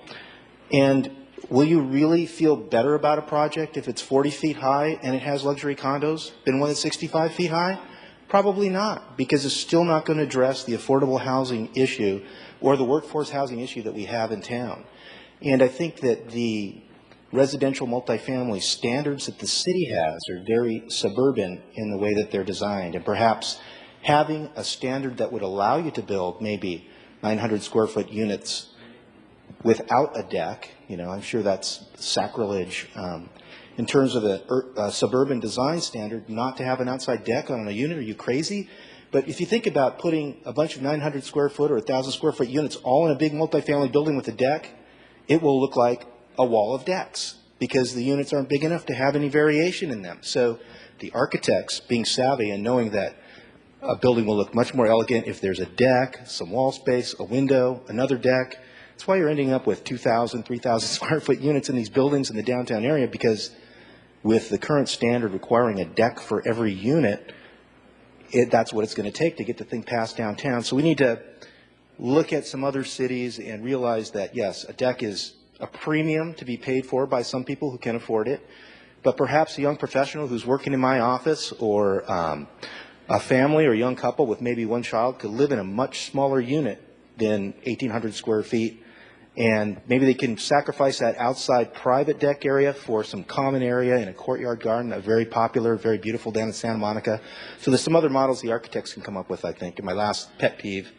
And will you really feel better about a project if it's 40 feet high and it has luxury condos than one that's 65 feet high? Probably not, because it's still not going to address the affordable housing issue or the workforce housing issue that we have in town. And I think that the residential multifamily standards that the city has are very suburban in the way that they're designed. And perhaps having a standard that would allow you to build maybe 900 square foot units without a deck, you know, I'm sure that's sacrilege in terms of a suburban design standard, not to have an outside deck on a unit. Are you crazy? But if you think about putting a bunch of 900 square foot or 1,000 square foot units all in a big multifamily building with a deck, it will look like a wall of decks because the units aren't big enough to have any variation in them. So the architects, being savvy and knowing that a building will look much more elegant if there's a deck, some wall space, a window, another deck. That's why you're ending up with 2,000, 3,000 square foot units in these buildings in the downtown area, because with the current standard requiring a deck for every unit, that's what it's going to take to get the thing passed downtown. So we need to look at some other cities and realize that, yes, a deck is a premium to be paid for by some people who can afford it, but perhaps a young professional who's working in my office or a family or a young couple with maybe one child could live in a much smaller unit than 1,800 square feet, and maybe they can sacrifice that outside private deck area for some common area in a courtyard garden, a very popular, very beautiful down in Santa Monica. So there's some other models the architects can come up with, I think. And my last pet peeve,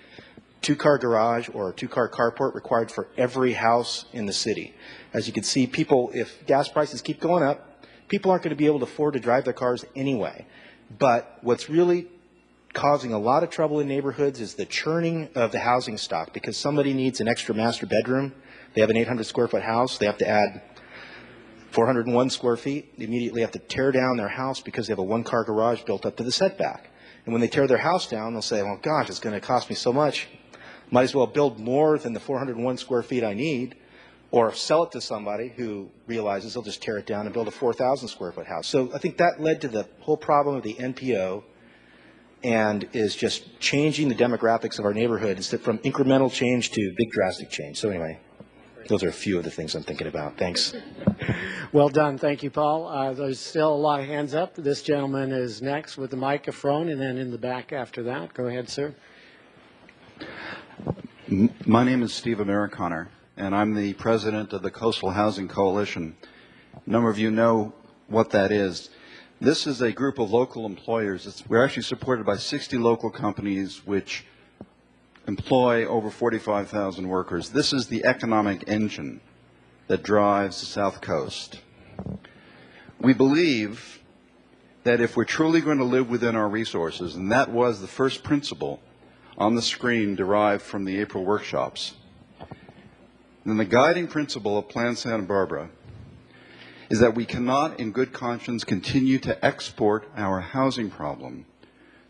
2-car garage or a 2-car carport required for every house in the city. As you can see, people, if gas prices keep going up, people aren't going to be able to afford to drive their cars anyway. But what's really causing a lot of trouble in neighborhoods is the churning of the housing stock, because somebody needs an extra master bedroom. They have an 800 square foot house. They have to add 401 square feet. They immediately have to tear down their house because they have a 1-car garage built up to the setback. And when they tear their house down, they'll say, oh gosh, it's going to cost me so much. Might as well build more than the 401 square feet I need, or sell it to somebody who realizes they'll just tear it down and build a 4,000 square foot house. So I think that led to the whole problem of the NPO, and is just changing the demographics of our neighborhood instead from incremental change to big drastic change. So anyway, those are a few of the things I'm thinking about. Thanks. Well done. Thank you, Paul. There's still a lot of hands up. This gentleman is next with the microphone, and then in the back after that. Go ahead, sir. My name is Steve Amerikaner, and I'm the president of the Coastal Housing Coalition. A number of you know what that is. This is a group of local employers. We're actually supported by 60 local companies which employ over 45,000 workers. This is the economic engine that drives the South Coast. We believe that if we're truly going to live within our resources, and that was the first principle on the screen derived from the April workshops, then the guiding principle of Plan Santa Barbara is that we cannot in good conscience continue to export our housing problem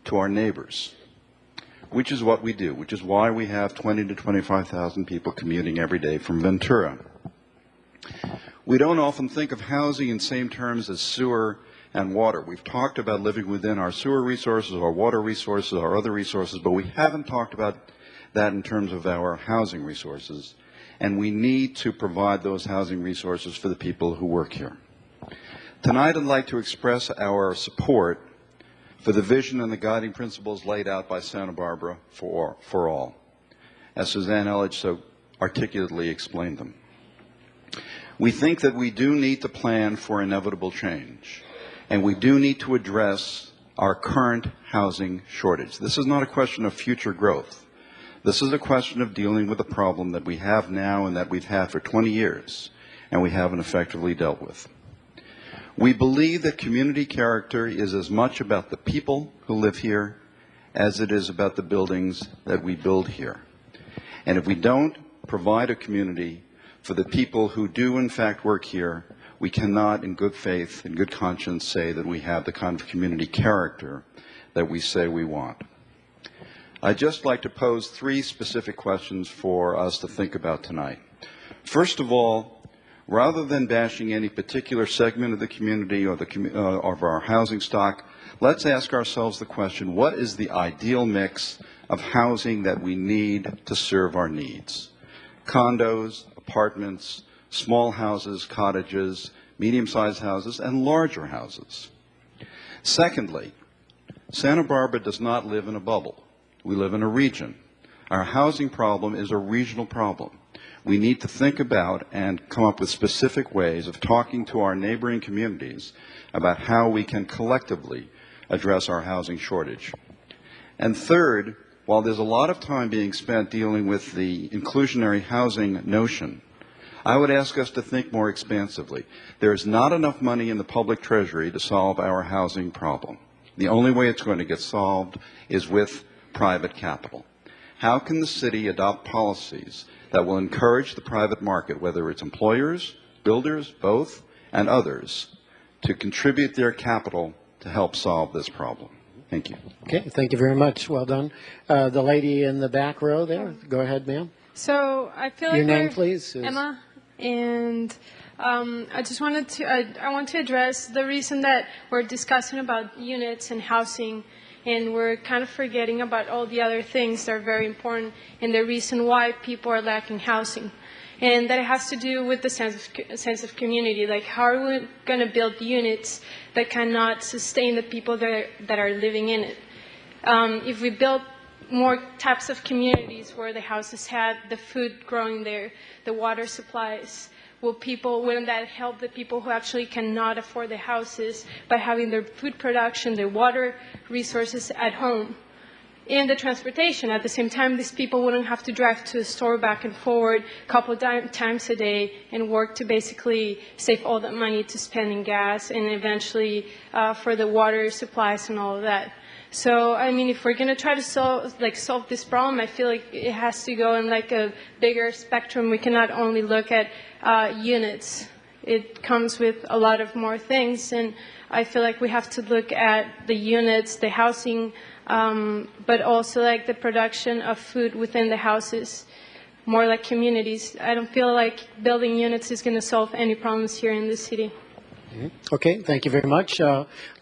to our neighbors, which is what we do, which is why we have 20 to 25,000 people commuting every day from Ventura. We don't often think of housing in same terms as sewer and water. We've talked about living within our sewer resources, our water resources, our other resources, but we haven't talked about that in terms of our housing resources. And we need to provide those housing resources for the people who work here. Tonight I'd like to express our support for the vision and the guiding principles laid out by Santa Barbara for all, as Suzanne Elledge so articulately explained them. We think that we do need to plan for inevitable change, and we do need to address our current housing shortage. This is not a question of future growth. This is a question of dealing with a problem that we have now and that we've had for 20 years and we haven't effectively dealt with. We believe that community character is as much about the people who live here as it is about the buildings that we build here. And if we don't provide a community for the people who do in fact work here, we cannot in good faith, in good conscience, say that we have the kind of community character that we say we want. I'd just like to pose 3 specific questions for us to think about tonight. First of all, rather than bashing any particular segment of the community or of our housing stock, let's ask ourselves the question, what is the ideal mix of housing that we need to serve our needs? Condos, apartments, small houses, cottages, medium-sized houses, and larger houses. Secondly, Santa Barbara does not live in a bubble. We live in a region. Our housing problem is a regional problem. We need to think about and come up with specific ways of talking to our neighboring communities about how we can collectively address our housing shortage. And third, while there's a lot of time being spent dealing with the inclusionary housing notion, I would ask us to think more expansively. There is not enough money in the public treasury to solve our housing problem. The only way it's going to get solved is with private capital. How can the city adopt policies that will encourage the private market, whether it's employers, builders, both, and others, to contribute their capital to help solve this problem? Thank you. Okay, thank you very much. Well done. The lady in the back row there, go ahead, ma'am. So I feel like Your name, please? Emma, and I just wanted to I want to address the reason that we're discussing about units and housing, and we're kind of forgetting about all the other things that are very important and the reason why people are lacking housing. And that has to do with the sense of community. Like, how are we going to build units that cannot sustain the people that are living in it? If we build more types of communities where the houses had the food growing there, the water supplies, wouldn't that help the people who actually cannot afford the houses by having their food production, their water resources at home? And the transportation. At the same time, these people wouldn't have to drive to a store back and forward a couple of times a day and work to basically save all that money to spend in gas and eventually for the water supplies and all of that. So, I mean, if we're going to try to solve this problem, I feel like it has to go in like a bigger spectrum. We cannot only look at units. It comes with a lot of more things, and I feel like we have to look at the units, the housing, but also like the production of food within the houses, more like communities. I don't feel like building units is going to solve any problems here in the city. Okay, thank you very much.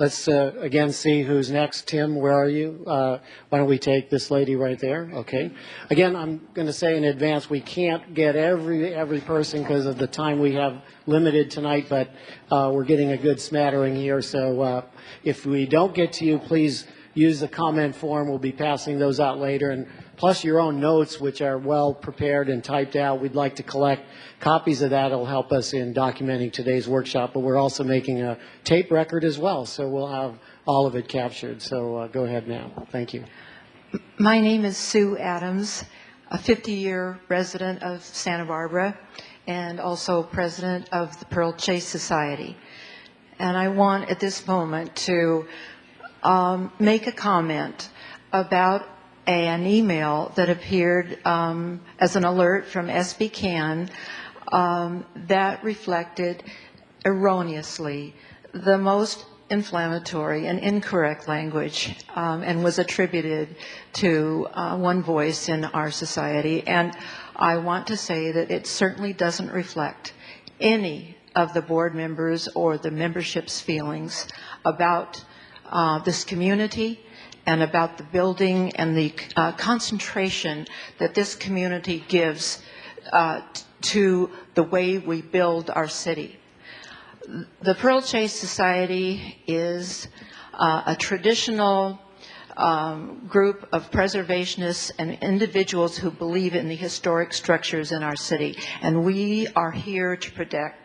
Let's again see who's next. Tim, where are you? Why don't we take this lady right there? Okay. Again, I'm going to say in advance we can't get every person because of the time we have limited tonight, but we're getting a good smattering here. So if we don't get to you, please use the comment form. We'll be passing those out later. And plus your own notes, which are well prepared and typed out. We'd like to collect copies of that. It'll help us in documenting today's workshop. But we're also making a tape record as well, so we'll have all of it captured. So go ahead now. Thank you. My name is Sue Adams, a 50-year resident of Santa Barbara and also president of the Pearl Chase Society. And I want at this moment to make a comment about an email that appeared as an alert from SBCAN that reflected erroneously the most inflammatory and incorrect language and was attributed to one voice in our society. And I want to say that it certainly doesn't reflect any of the board members or the membership's feelings about this community and about the building and the concentration that this community gives to the way we build our city. The Pearl Chase Society is a traditional group of preservationists and individuals who believe in the historic structures in our city. And we are here to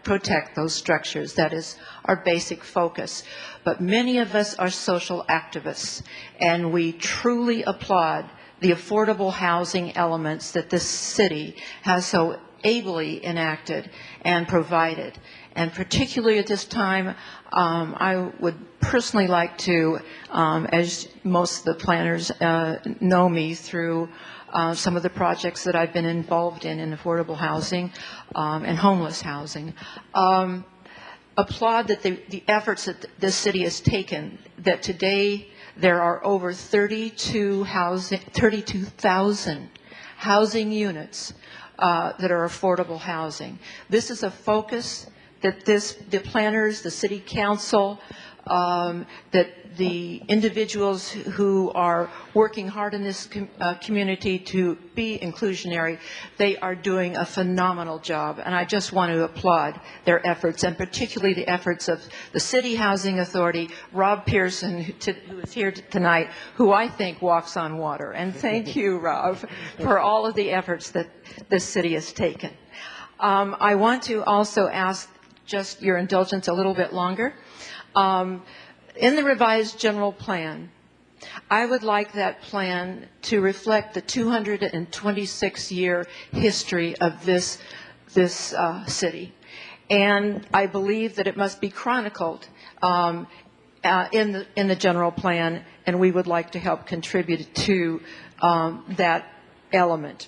protect those structures. That is our basic focus. But many of us are social activists, and we truly applaud the affordable housing elements that this city has so ably enacted and provided. And particularly at this time, I would personally like to, as most of the planners know me through some of the projects that I've been involved in affordable housing and homeless housing, applaud that the efforts that this city has taken, that today there are over 32,000 housing units that are affordable housing. This is a focus that the planners, the city council, that the individuals who are working hard in this community to be inclusionary, they are doing a phenomenal job. And I just want to applaud their efforts, and particularly the efforts of the City Housing Authority, Rob Pearson, who is here tonight, who I think walks on water. And thank you, Rob, for all of the efforts that this city has taken. I want to also ask just your indulgence a little bit longer. In the revised general plan, I would like that plan to reflect the 226-year history of this city. And I believe that it must be chronicled in the general plan, and we would like to help contribute to that element.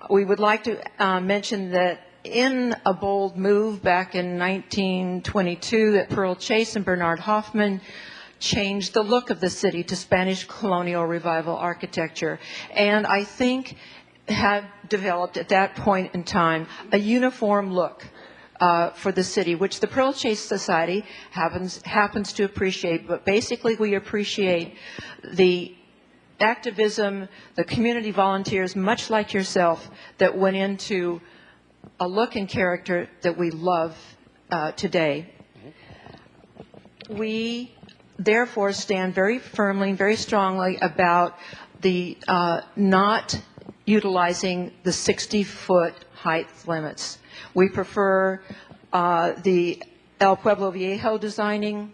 We would like to mention that in a bold move back in 1922, that Pearl Chase and Bernard Hoffman changed the look of the city to Spanish colonial revival architecture, and I think had developed at that point in time a uniform look for the city, which the Pearl Chase Society happens to appreciate. But basically, we appreciate the activism, the community volunteers, much like yourself, that went into a look and character that we love today. We therefore stand very firmly and very strongly about the not utilizing the 60-foot height limits. We prefer the El Pueblo Viejo designing.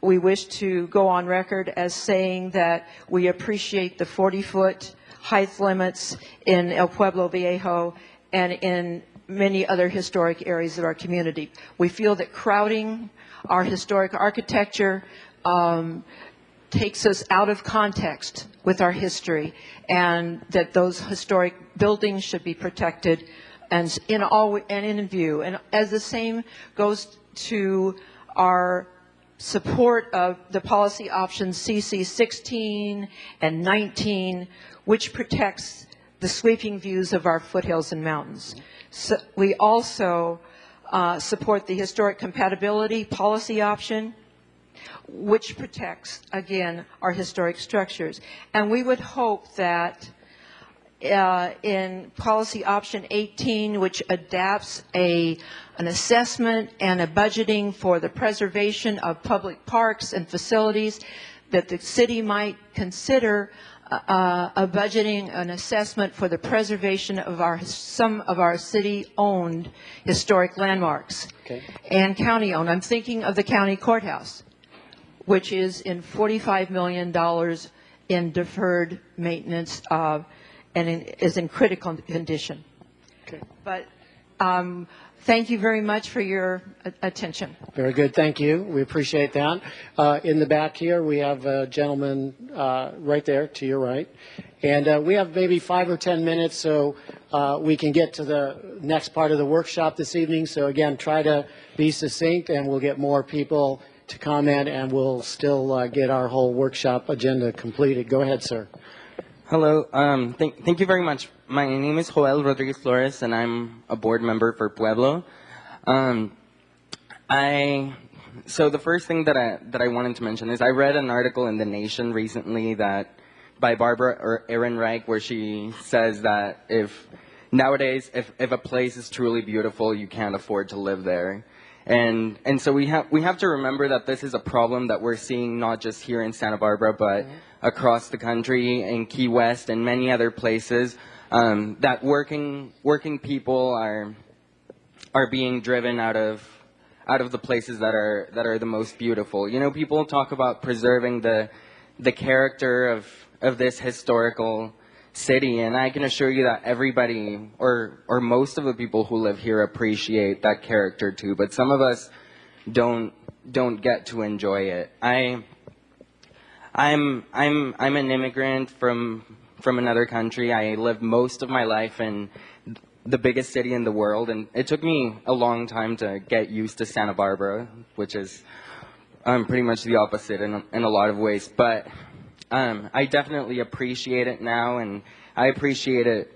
We wish to go on record as saying that we appreciate the 40-foot height limits in El Pueblo Viejo and in many other historic areas of our community. We feel that crowding our historic architecture takes us out of context with our history, and that those historic buildings should be protected and in view. And as the same goes to our support of the policy options CC 16 and 19, which protects the sweeping views of our foothills and mountains. So we also support the historic compatibility policy option, which protects, again, our historic structures. And we would hope that in policy option 18, which adapts an assessment and a budgeting for the preservation of public parks and facilities, that the city might consider a budgeting, an assessment for the preservation of some of our city-owned historic landmarks, and county-owned. I'm thinking of the county courthouse, which is in $45 million in deferred maintenance and is in critical condition. But thank you very much for your attention. Very good. Thank you. We appreciate that. In the back here, we have a gentleman right there to your right. And we have maybe 5 or 10 minutes so we can get to the next part of the workshop this evening. So again, try to be succinct, and we'll get more people to comment, and we'll still get our whole workshop agenda completed. Go ahead, sir. Hello. Thank you very much. My name is Joel Rodriguez Flores, and I'm a board member for Pueblo. So the first thing that I wanted to mention is I read an article in The Nation recently by Barbara Ehrenreich, where she says that if nowadays if a place is truly beautiful, you can't afford to live there. And so we have to remember that this is a problem that we're seeing not just here in Santa Barbara, but across the country, in Key West and many other places, that working people are being driven out of the places that are the most beautiful. You know, people talk about preserving the character of this historical city, and I can assure you that everybody or most of the people who live here appreciate that character too, but some of us don't get to enjoy it. I'm an immigrant from another country. I lived most of my life in the biggest city in the world, and it took me a long time to get used to Santa Barbara, which is pretty much the opposite in a lot of ways. But I definitely appreciate it now, and I appreciate it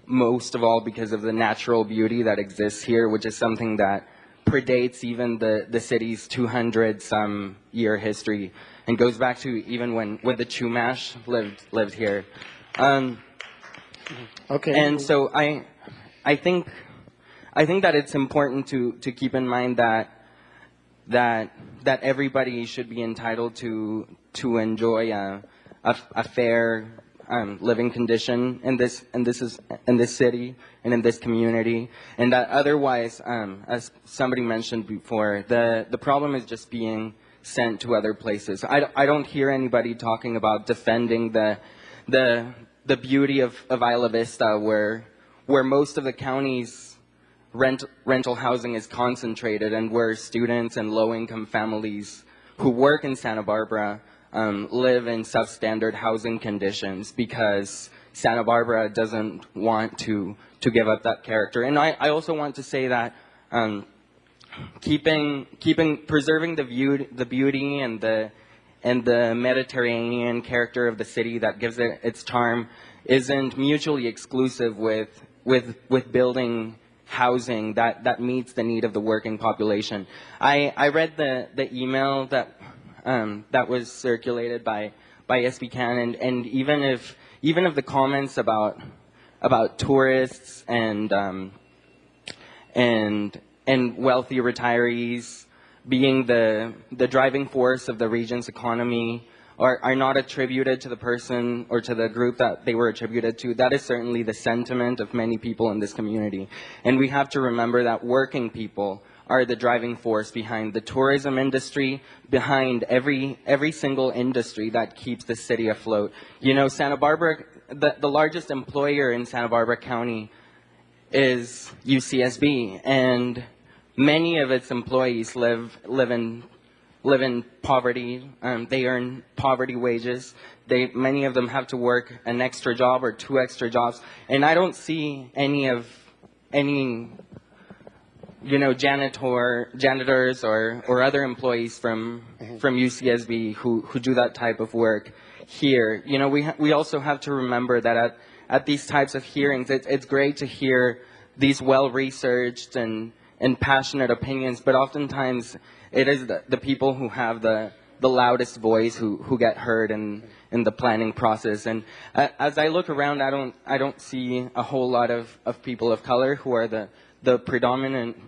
most of all because of the natural beauty that exists here, which is something that predates even the city's 200-some year history and goes back to even when the Chumash lived here. Okay. And so I think that it's important to keep in mind that everybody should be entitled to enjoy a fair living condition in this city and in this community, and that otherwise, as somebody mentioned before, the problem is just being sent to other places. I don't hear anybody talking about defending the beauty of Isla Vista, where most of the county's rental housing is concentrated, and where students and low-income families who work in Santa Barbara live in substandard housing conditions because Santa Barbara doesn't want to give up that character. And I also want to say that preserving the beauty and the Mediterranean character of the city that gives it its charm isn't mutually exclusive with building housing that meets the need of the working population. I read the email that was circulated by SBCAN, and even if the comments about tourists and wealthy retirees being the driving force of the region's economy are not attributed to the person or to the group that they were attributed to, that is certainly the sentiment of many people in this community. And we have to remember that working people are the driving force behind the tourism industry, behind every single industry that keeps the city afloat. You know, Santa Barbara, the largest employer in Santa Barbara County is UCSB, and many of its employees live in poverty. They earn poverty wages. Many of them have to work an extra job or 2 extra jobs, and I don't see any janitors or other employees from UCSB who do that type of work here. You know, we also have to remember that at these types of hearings, it's great to hear these well-researched and passionate opinions, but oftentimes it is the people who have the loudest voice who get heard in the planning process. And as I look around, I don't see a whole lot of people of color who are the predominant,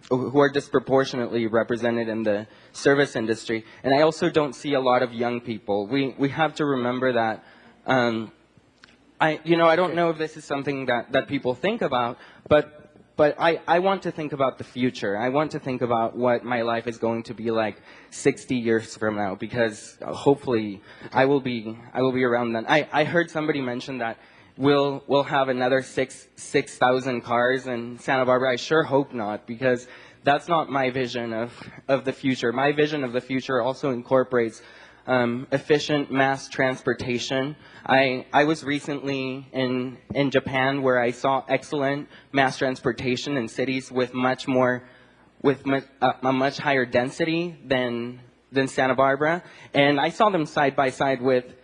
who are disproportionately represented in the service industry. And I also don't see a lot of young people. We have to remember that. I don't know if this is something that people think about, but I want to think about the future. I want to think about what my life is going to be like 60 years from now, because hopefully I will be around then. I heard somebody mention that we'll have another 6,000 cars in Santa Barbara. I sure hope not, because that's not my vision of the future. My vision of the future also incorporates efficient mass transportation. I was recently in Japan, where I saw excellent mass transportation in cities with a much higher density than Santa Barbara, and I saw them side by side with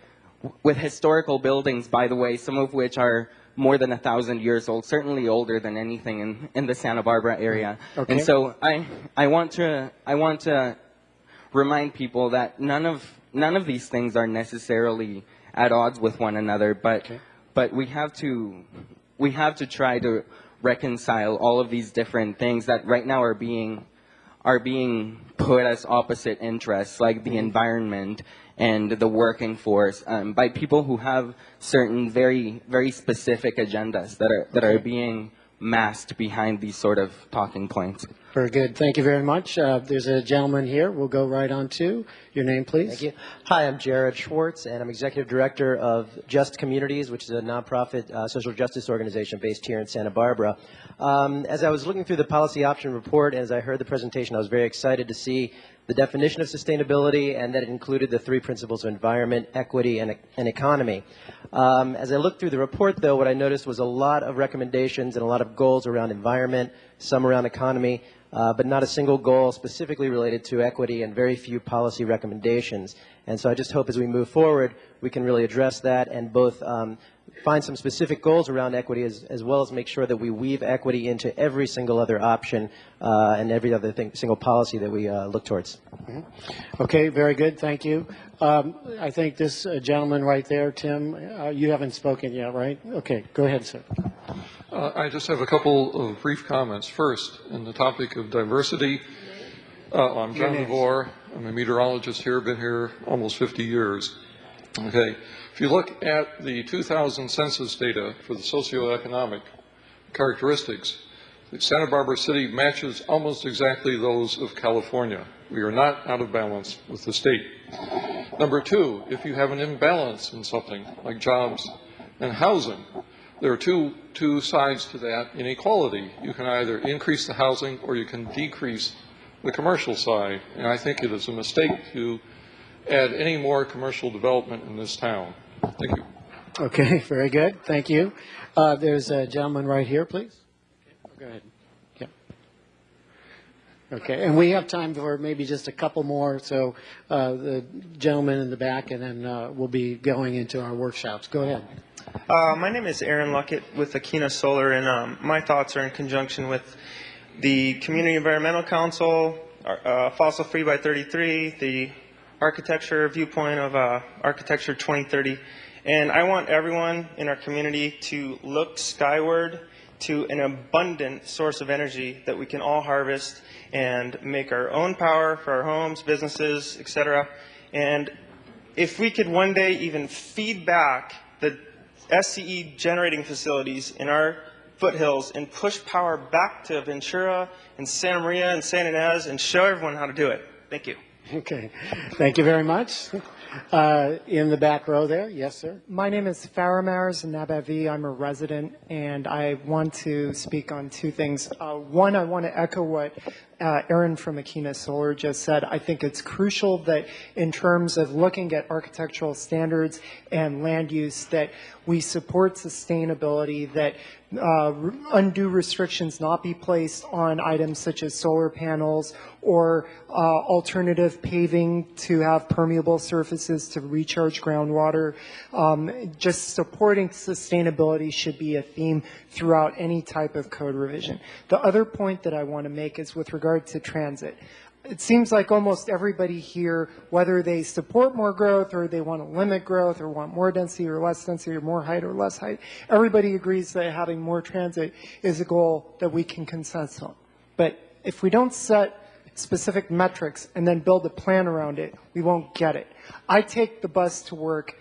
historical buildings, by the way, some of which are more than 1,000 years old, certainly older than anything in the Santa Barbara area. Okay. And so I want to remind people that none of these things are necessarily at odds with one another, but we have to try to reconcile all of these different things that right now are being put as opposite interests, like the environment and the working force, by people who have certain very, very specific agendas that are being masked behind these sort of talking points. Very good. Thank you very much. There's a gentleman here. We'll go right on to your name, please. Thank you. Hi, I'm Jared Schwartz, and I'm Executive Director of Just Communities, which is a nonprofit social justice organization based here in Santa Barbara. As I was looking through the policy option report, as I heard the presentation, I was very excited to see the definition of sustainability and that it included the three principles of environment, equity, and economy. As I looked through the report, though, what I noticed was a lot of recommendations and a lot of goals around environment, some around economy, but not a single goal specifically related to equity and very few policy recommendations. And so I just hope as we move forward, we can really address that and both find some specific goals around equity as well as make sure that we weave equity into every single other option and every other single policy that we look towards. Mm-hmm. Okay, very good. Thank you. I think this gentleman right there, Tim, you haven't spoken yet, right? Okay, go ahead, sir. I just have a couple of brief comments. First, in the topic of diversity, I'm John DeVore. I'm a meteorologist here, been here almost 50 years. Okay, if you look at the 2000 census data for the socioeconomic characteristics, Santa Barbara City matches almost exactly those of California. We are not out of balance with the state. Number two, if you have an imbalance in something like jobs and housing, there are two sides to that inequality. You can either increase the housing or you can decrease the commercial side. And I think it is a mistake to add any more commercial development in this town. Thank you. Okay, very good. Thank you. There's a gentleman right here, please. Okay, go ahead. Yeah. Okay, and we have time for maybe just a couple more. So the gentleman in the back, and then we'll be going into our workshops. Go ahead. My name is Aaron Luckett with Akina Solar, and my thoughts are in conjunction with the Community Environmental Council, Fossil Free by 33, the architecture viewpoint of Architecture 2030. And I want everyone in our community to look skyward to an abundant source of energy that we can all harvest and make our own power for our homes, businesses, etc. And if we could one day even feed back the SCE generating facilities in our foothills and push power back to Ventura and Santa Maria and San Ynez and show everyone how to do it. Thank you. Okay. Thank you very much. In the back row there. Yes, sir. My name is Faramars Nabavi. I'm a resident, and I want to speak on two things. One, I want to echo what Aaron from Akina Solar just said. I think it's crucial that in terms of looking at architectural standards and land use, that we support sustainability, that undue restrictions not be placed on items such as solar panels or alternative paving to have permeable surfaces to recharge groundwater. Just supporting sustainability should be a theme throughout any type of code revision. The other point that I want to make is with regard to transit. It seems like almost everybody here, whether they support more growth or they want to limit growth or want more density or less density or more height or less height, everybody agrees that having more transit is a goal that we can consensus on. But if we don't set specific metrics and then build a plan around it, we won't get it. I take the bus to work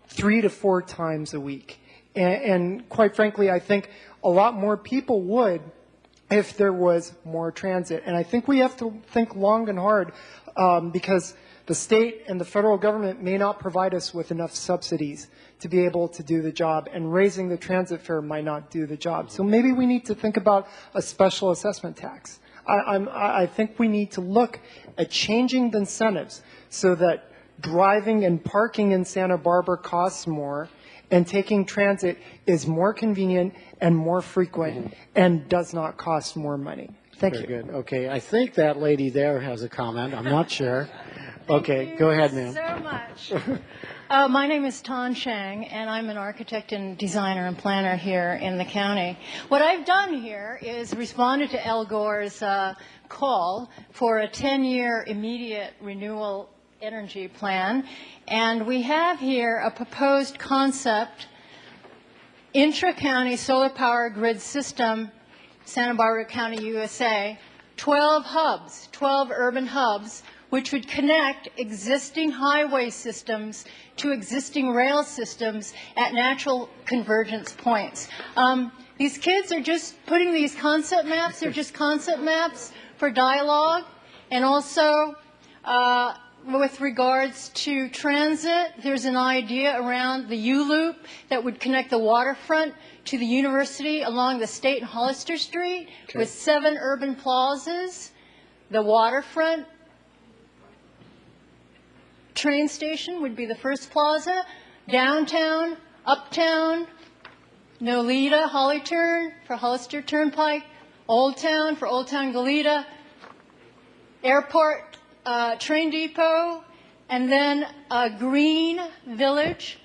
3 to 4 times a week. And quite frankly, I think a lot more people would if there was more transit. And I think we have to think long and hard because the state and the federal government may not provide us with enough subsidies to be able to do the job, and raising the transit fare might not do the job. So maybe we need to think about a special assessment tax. I think we need to look at changing the incentives so that driving and parking in Santa Barbara costs more and taking transit is more convenient and more frequent and does not cost more money. Thank you. Very good. Okay, I think that lady there has a comment. I'm not sure. Okay, go ahead, ma'am. So much. My name is Tan Chang, and I'm an architect and designer and planner here in the county. What I've done here is responded to Al Gore's call for a 10-year immediate renewal energy plan, and we have here a proposed concept intra-county solar power grid system Santa Barbara County, USA, 12 hubs, 12 urban hubs, which would connect existing highway systems to existing rail systems at natural convergence points. These kids are just putting these concept maps, they're just concept maps for dialogue, and also with regards to transit, there's an idea around the U-Loop that would connect the waterfront to the university along the State and Hollister Street with 7 urban plazas. The waterfront train station would be the first plaza. Downtown, uptown, Nolita, Hollyturn for Hollister Turnpike, Old Town for Old Town Goleta, Airport train depot, and then a green village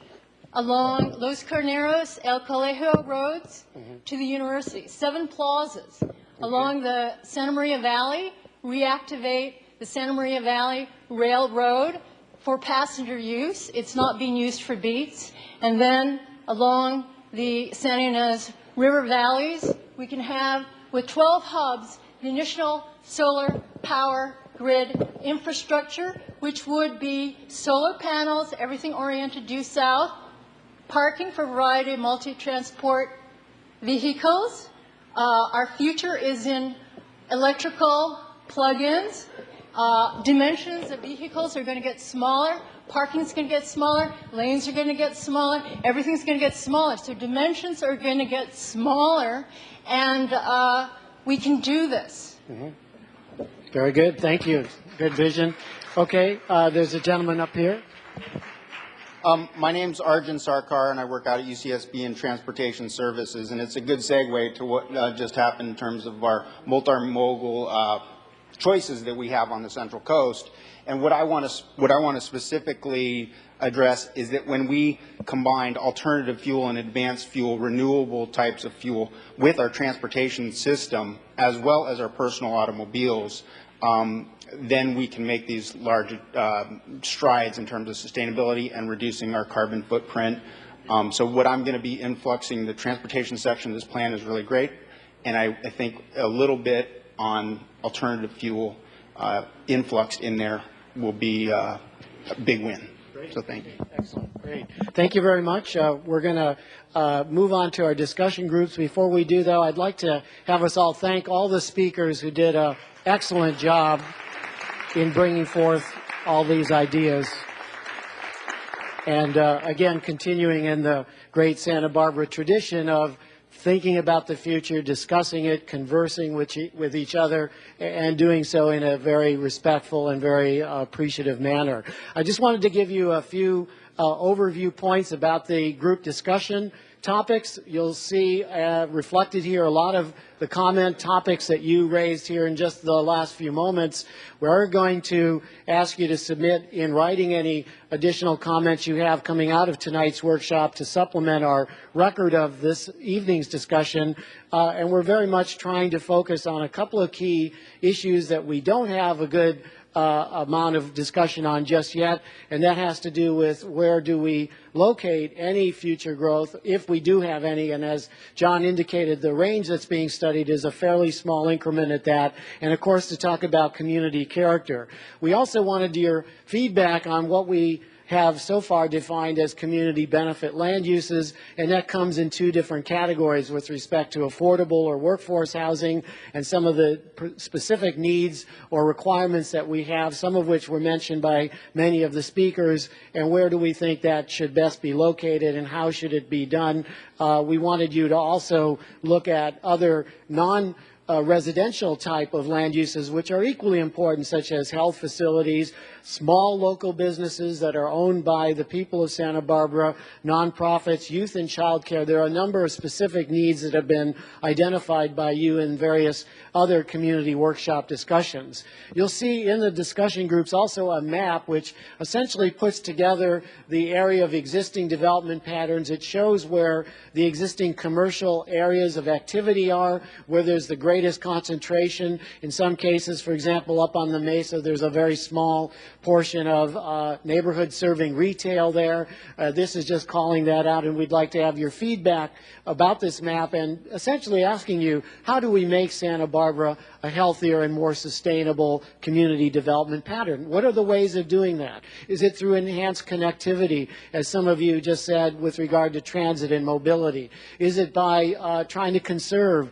along Los Carneros, El Colegio roads to the university. 7 plazas along the Santa Maria Valley, reactivate the Santa Maria Valley Railroad for passenger use. It's not being used for beats. And then along the Santa Ynez River valleys, we can have, with 12 hubs, the initial solar power grid infrastructure, which would be solar panels, everything oriented due south, parking for a variety of multi-transport vehicles. Our future is in electrical plug-ins. Dimensions of vehicles are going to get smaller. Parking's going to get smaller. Lanes are going to get smaller. Everything's going to get smaller. So dimensions are going to get smaller, and we can do this. Very good. Thank you. Good vision. Okay, there's a gentleman up here. My name's Arjun Sarkar, and I work out at UCSB in Transportation Services, and it's a good segue to what just happened in terms of our multimodal choices that we have on the Central Coast. And what I want to specifically address is that when we combined alternative fuel and advanced fuel, renewable types of fuel, with our transportation system, as well as our personal automobiles, then we can make these large strides in terms of sustainability and reducing our carbon footprint. So what I'm going to be influxing, the transportation section of this plan is really great, and I think a little bit on alternative fuel influx in there will be a big win. Great. So thank you. Excellent. Great. Thank you very much. We're going to move on to our discussion groups. Before we do, though, I'd like to have us all thank all the speakers who did an excellent job in bringing forth all these ideas. And again, continuing in the great Santa Barbara tradition of thinking about the future, discussing it, conversing with each other, and doing so in a very respectful and very appreciative manner. I just wanted to give you a few overview points about the group discussion topics. You'll see reflected here a lot of the comment topics that you raised here in just the last few moments. We're going to ask you to submit in writing any additional comments you have coming out of tonight's workshop to supplement our record of this evening's discussion. And we're very much trying to focus on a couple of key issues that we don't have a good amount of discussion on just yet, and that has to do with where do we locate any future growth, if we do have any. And as John indicated, the range that's being studied is a fairly small increment at that, and of course to talk about community character. We also wanted your feedback on what we have so far defined as community benefit land uses, and that comes in 2 different categories with respect to affordable or workforce housing and some of the specific needs or requirements that we have, some of which were mentioned by many of the speakers, and where do we think that should best be located and how should it be done. We wanted you to also look at other residential type of land uses which are equally important, such as health facilities, small local businesses that are owned by the people of Santa Barbara, nonprofits, youth and child care. There are a number of specific needs that have been identified by you in various other community workshop discussions. You'll see in the discussion groups also a map which essentially puts together the area of existing development patterns. It shows where the existing commercial areas of activity are, where there's the greatest greatest concentration. In some cases, for example, up on the Mesa, there's a very small portion of neighborhood serving retail there. This is just calling that out, and we'd like to have your feedback about this map and essentially asking you, how do we make Santa Barbara a healthier and more sustainable community development pattern? What are the ways of doing that? Is it through enhanced connectivity, as some of you just said, with regard to transit and mobility? Is it by trying to conserve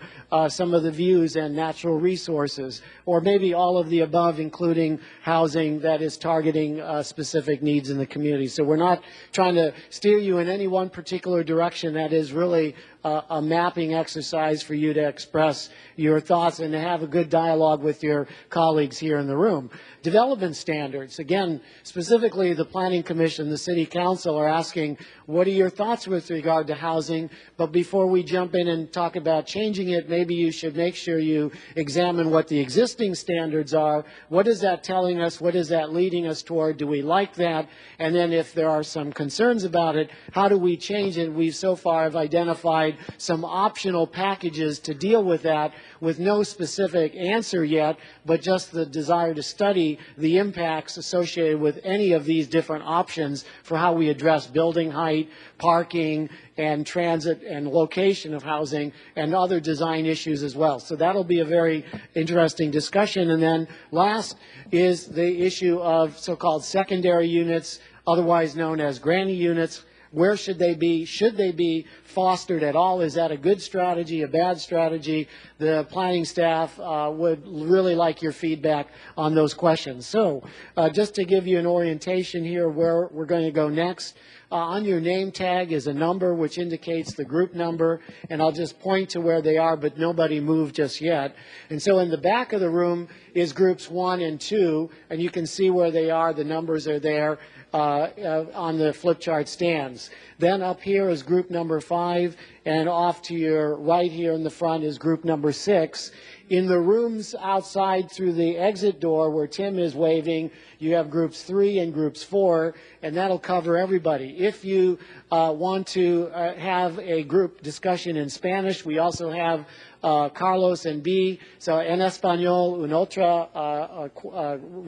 some of the views and natural resources, or maybe all of the above, including housing that is targeting specific needs in the community? So we're not trying to steer you in any one particular direction. That is really a mapping exercise for you to express your thoughts and to have a good dialogue with your colleagues here in the room. Development standards, again, specifically the Planning Commission, the City Council are asking, what are your thoughts with regard to housing? But before we jump in and talk about changing it, maybe you should make sure you examine what the existing standards are. What is that telling us? What is that leading us toward? Do we like that? And then if there are some concerns about it, how do we change it? We so far have identified some optional packages to deal with that, with no specific answer yet, but just the desire to study the impacts associated with any of these different options for how we address building height, parking, and transit and location of housing, and other design issues as well. So that'll be a very interesting discussion. And then last is the issue of so-called secondary units, otherwise known as granny units. Where should they be? Should they be fostered at all? Is that a good strategy, a bad strategy? The planning staff would really like your feedback on those questions. So just to give you an orientation here where we're going to go next, on your name tag is a number which indicates the group number, and I'll just point to where they are, but nobody moved just yet. And so in the back of the room is groups 1 and 2, and you can see where they are. The numbers are there on the flip chart stands. Then up here is group number 5, and off to your right here in the front is group number 6. In the rooms outside through the exit door where Tim is waving, you have groups 3 and groups 4, and that'll cover everybody. If you want to have a group discussion in Spanish, we also have Carlos and B. So en español, un otra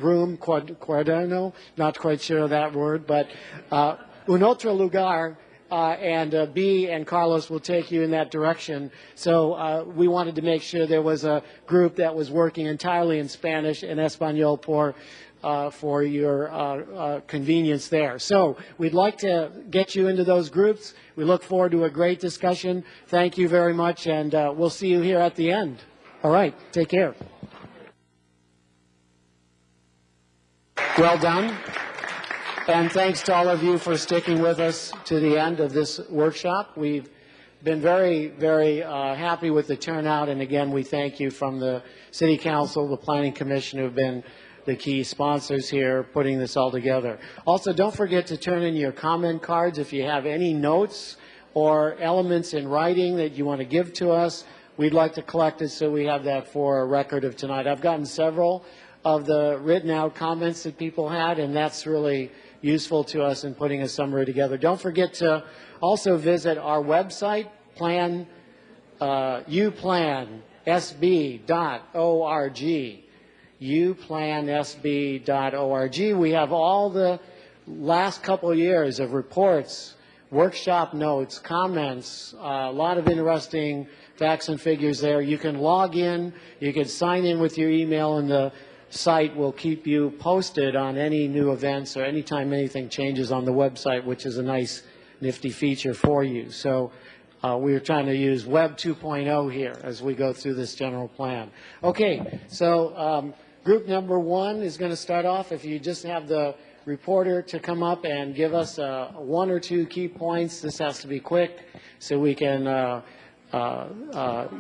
room, cuaderno, not quite sure of that word, but un otro lugar. And B and Carlos will take you in that direction. So we wanted to make sure there was a group that was working entirely in Spanish and Espanol for your convenience there. So we'd like to get you into those groups. We look forward to a great discussion. Thank you very much, and we'll see you here at the end. All right, take care. Well done. And thanks to all of you for sticking with us to the end of this workshop. We've been very, very happy with the turnout, and again, we thank you from the City Council, the Planning Commission, who have been the key sponsors here putting this all together. Also, don't forget to turn in your comment cards if you have any notes or elements in writing that you want to give to us. We'd like to collect it so we have that for a record of tonight. I've gotten several of the written out comments that people had, and that's really useful to us in putting a summary together. Don't forget to also visit our website, uplansb.org. uplansb.org. We have all the last couple of years of reports, workshop notes, comments, a lot of interesting facts and figures there. You can log in, you can sign in with your email, and the site will keep you posted on any new events or anytime anything changes on the website, which is a nice, nifty feature for you. So we're trying to use Web 2.0 here as we go through this general plan. Okay, so group number 1 is going to start off. If you just have the reporter to come up and give us 1 or 2 key points. This has to be quick so we can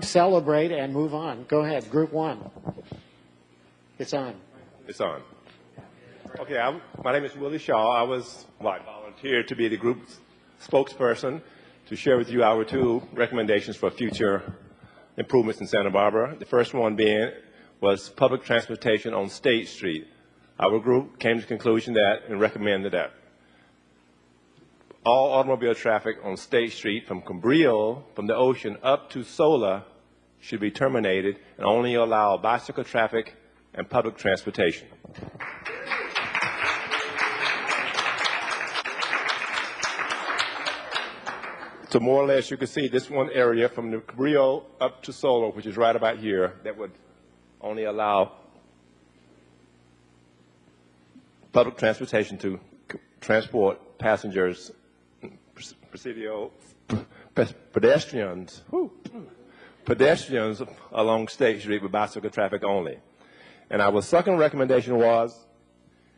celebrate and move on. Go ahead, group 1. It's on. It's on. Okay, my name is Willie Shaw. I volunteered to be the group spokesperson to share with you our 2 recommendations for future improvements in Santa Barbara. The first one was public transportation on State Street. Our group came to the conclusion that and recommended that all automobile traffic on State Street from Cabrillo, from the ocean up to Sola, should be terminated and only allow bicycle traffic and public transportation. So more or less, you can see this one area from the Cabrillo up to Solo, which is right about here, that would only allow public transportation to transport passengers, pedestrians along State Street with bicycle traffic only. And our second recommendation was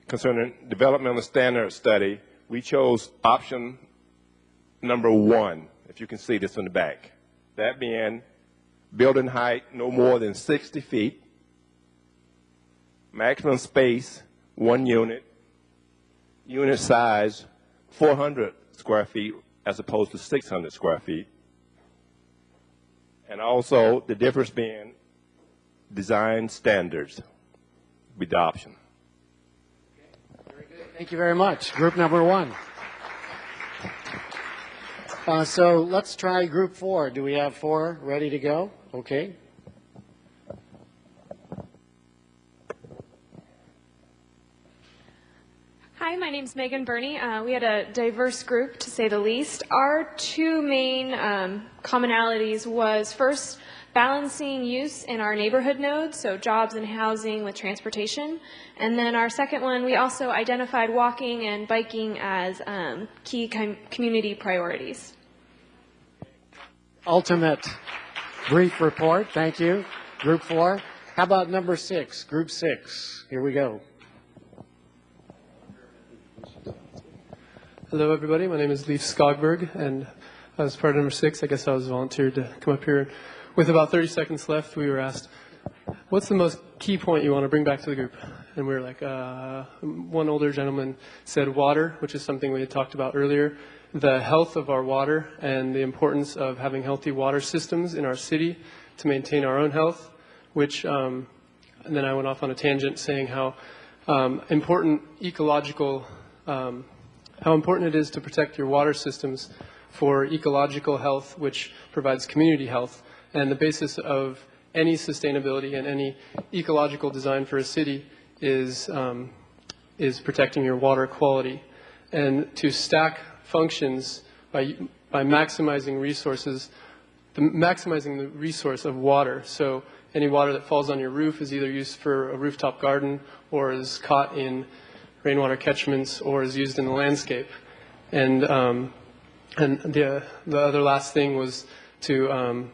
concerning developmental standard study. We chose option number 1, if you can see this in the back. That being building height no more than 60 feet, maximum space 1 unit, unit size 400 square feet as opposed to 600 square feet. And also the difference being design standards with the option. Thank you very much. Group number 1. So let's try group 4. Do we have 4 ready to go? Okay. Hi, my name's Megan Burney. We had a diverse group, to say the least. Our 2 main commonalities was first balancing use in our neighborhood nodes, so jobs and housing with transportation. And then our second one, we also identified walking and biking as key community priorities. Ultimate brief report. Thank you. Group 4. How about number 6? Group 6. Here we go. Hello, everybody. My name is Leif Skogberg, and as part of number 6, I guess I was volunteered to come up here. With about 30 seconds left, we were asked, what's the most key point you want to bring back to the group? And we were like, one older gentleman said water, which is something we had talked about earlier, the health of our water and the importance of having healthy water systems in our city to maintain our own health, which, and then I went off on a tangent saying how important how important it is to protect your water systems for ecological health, which provides community health. And the basis of any sustainability and any ecological design for a city is protecting your water quality. And to stack functions by maximizing resources, maximizing the resource of water. So any water that falls on your roof is either used for a rooftop garden or is caught in rainwater catchments or is used in the landscape. And the other last thing was to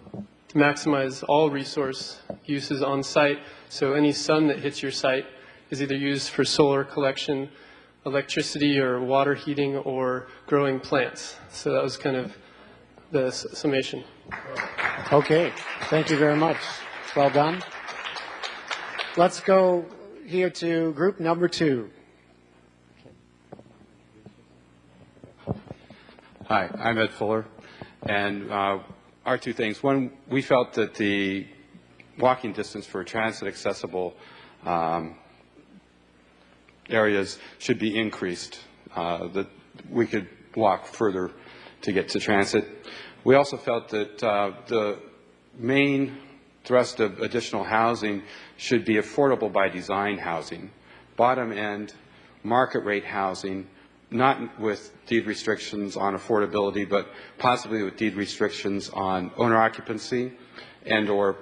maximize all resource uses on site. So any sun that hits your site is either used for solar collection, electricity or water heating, or growing plants. So that was kind of the summation. Okay. Thank you very much. Well done. Let's go here to group number 2. Hi, I'm Ed Fuller, and our 2 things. One, we felt that the walking distance for transit accessible areas should be increased, that we could walk further to get to transit. We also felt that the main thrust of additional housing should be affordable by design housing, bottom end, market rate housing, not with deed restrictions on affordability, but possibly with deed restrictions on owner occupancy and or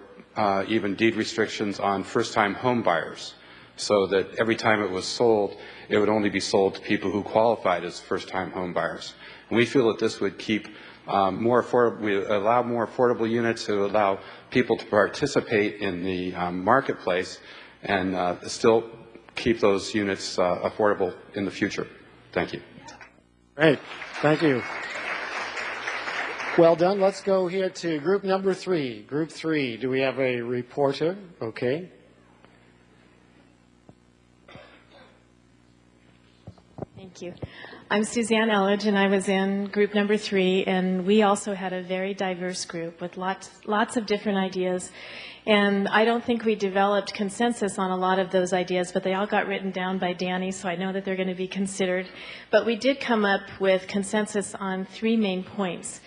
even deed restrictions on first-time home buyers, so that every time it was sold, it would only be sold to people who qualified as first-time home buyers. And we feel that this would keep more affordable, we allow more affordable units to allow people to participate in the marketplace and still keep those units affordable in the future. Thank you. Great. Thank you. Well done. Let's go here to group number 3. Group 3. Do we have a reporter? Okay. Thank you. I'm Suzanne Elledge, and I was in group number 3, and we also had a very diverse group with lots of different ideas. And I don't think we developed consensus on a lot of those ideas, but they all got written down by Danny, so I know that they're going to be considered. But we did come up with consensus on 3 main points.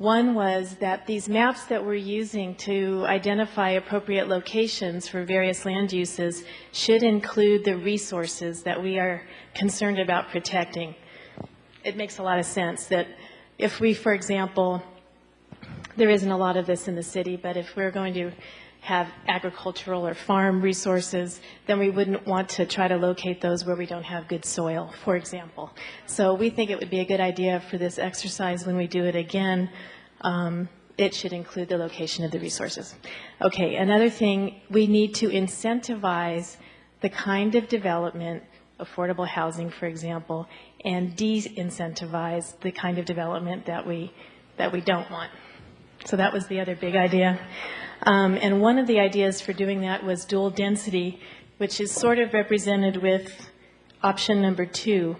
One was that these maps that we're using to identify appropriate locations for various land uses should include the resources that we are concerned about protecting. It makes a lot of sense that if we, for example, there isn't a lot of this in the city, but if we're going to have agricultural or farm resources, then we wouldn't want to try to locate those where we don't have good soil, for example. So we think it would be a good idea for this exercise when we do it again. It should include the location of the resources. Okay, another thing, we need to incentivize the kind of development, affordable housing, for example, and de-incentivize the kind of development that we don't want. So that was the other big idea. And one of the ideas for doing that was dual density, which is sort of represented with option number 2.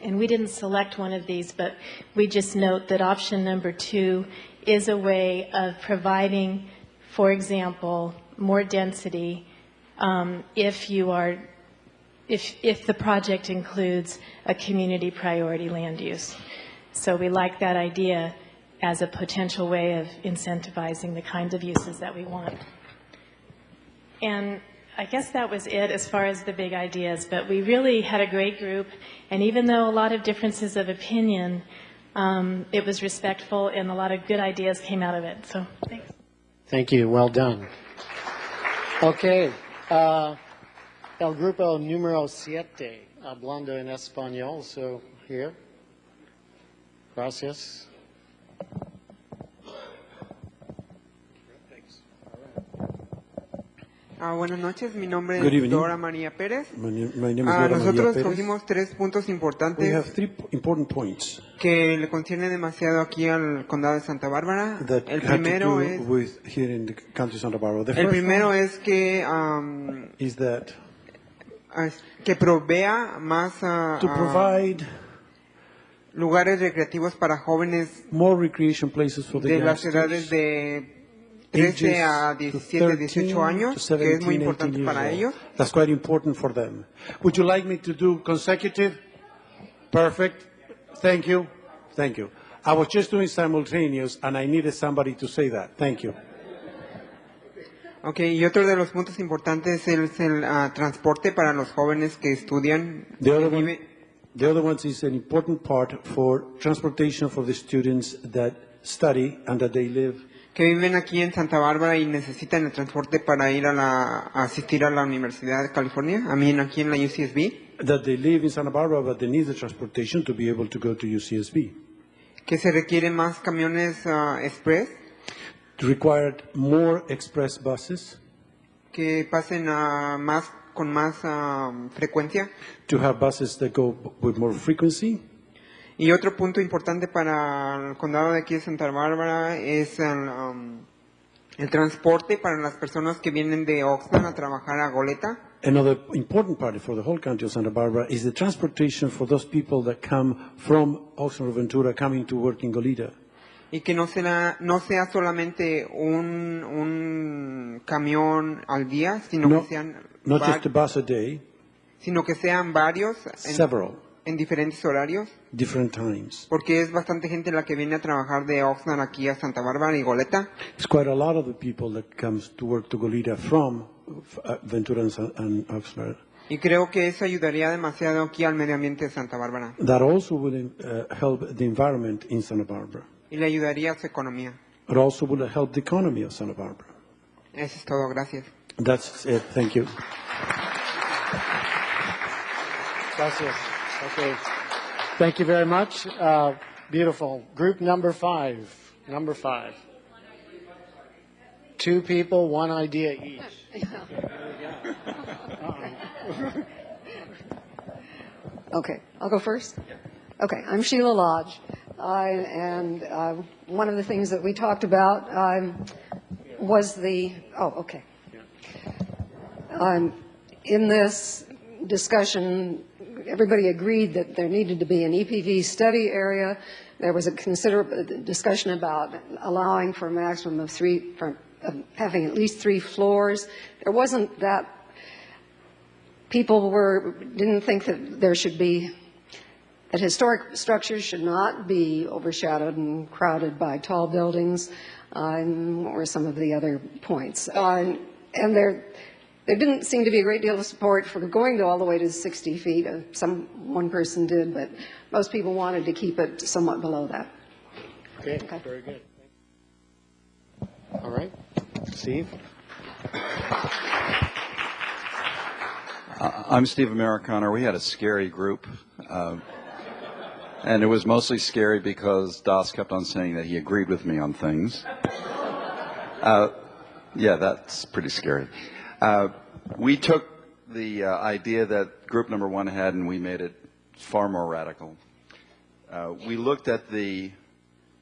And we didn't select one of these, but we just note that option number 2 is a way of providing, for example, more density if the project includes a community priority land use. So we like that idea as a potential way of incentivizing the kinds of uses that we want. And I guess that was it as far as the big ideas, but we really had a great group, and even though a lot of differences of opinion, it was respectful and a lot of good ideas came out of it. So thanks. Thank you. Well done. Okay. El grupo número 7, hablando en español, so here. Gracias. Buenas noches, mi nombre Good es evening. Dora María Pérez. My name is Dora Nosotros María Pérez. cogimos 3 puntos We importantes have 3 important points que le concierne demasiado aquí al condado de Santa Bárbara. that El have to primero do es, with here in the county of Santa Barbara. The el first primero one es que is that provea más to provide lugares recreativos para jóvenes more recreation places for the de las youngsters, edades de 13 a 17, 18 años, que es muy importante para ellos. That's quite important for them. Would you like me to do consecutive? Perfect. Thank you. Thank you. I was just doing simultaneous and I needed somebody to say that. Thank you. Okay, y otro de los puntos importantes es el transporte para los jóvenes que estudian. The other one is an important part for transportation for the students that study and that they live. Que viven aquí en Santa Bárbara y necesitan el transporte para ir a asistir a la Universidad de California, aquí en la UCSB. That they live in Santa Barbara, but they need the transportation to be able to go to UCSB. Que se requieren más camiones express. Required more express buses. Que pasen con más frecuencia. To have buses that go with more frequency. Y otro punto importante para el condado de aquí de Santa Bárbara es el transporte para las personas que vienen de Oxnard a trabajar a Goleta. Another important part for the whole county of Santa Barbara is the transportation for those people that come from Oxnard or Ventura coming to work in Goleta. Y que no sea solamente un camión al día, sino que sean not just a bus a day, sino que sean varios en diferentes horarios. Different times. Porque es bastante gente la que viene a trabajar de Oxnard aquí a Santa Bárbara y Goleta. It's quite a lot of the people that comes to work to Goleta from Ventura and Oxnard. Y creo que eso ayudaría demasiado aquí al medio ambiente de Santa Bárbara. That also will help the environment in Santa Barbara. Y le ayudaría a su economía. It also will help the economy of Santa Barbara. Eso es todo, gracias. That's it. Thank you. Gracias. Okay. Thank you very much. Beautiful. Group number 5. Number 5. 2 people, 1 idea each. Okay, I'll go first. Okay, I'm Sheila Lodge. And one of the things that we talked about was in this discussion, everybody agreed that there needed to be an EPV study area. There was a considerable discussion about allowing for a maximum of having at least 3 floors. There wasn't that people didn't think that there should be that historic structures should not be overshadowed and crowded by tall buildings, or some of the other points. And there didn't seem to be a great deal of support for going all the way to 60 feet. One person did, but most people wanted to keep it somewhat below that. Okay, very good. All right, Steve? I'm Steve Americana. We had a scary group. And it was mostly scary because Das kept on saying that he agreed with me on things. Yeah, that's pretty scary. We took the idea that group number one had and we made it far more radical. We looked at the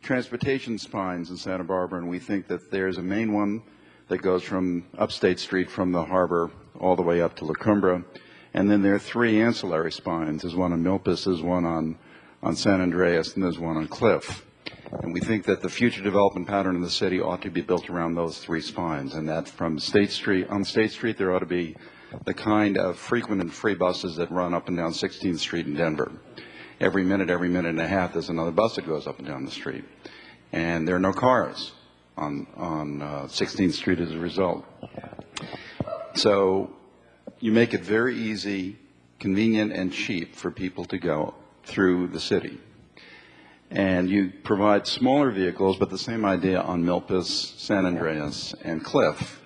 transportation spines in Santa Barbara, and we think that there's a main one that goes from Upstate Street from the harbor all the way up to La Cumbre. And then there are three ancillary spines. There's one on Milpas, there's one on San Andreas, and there's one on Cliff. And we think that the future development pattern in the city ought to be built around those three spines, and that from State Street, on State Street there ought to be the kind of frequent and free buses that run up and down 16th Street in Denver. Every minute and a half, there's another bus that goes up and down the street. And there are no cars on 16th Street as a result. So you make it very easy, convenient, and cheap for people to go through the city. And you provide smaller vehicles, but the same idea on Milpas, San Andreas, and Cliff.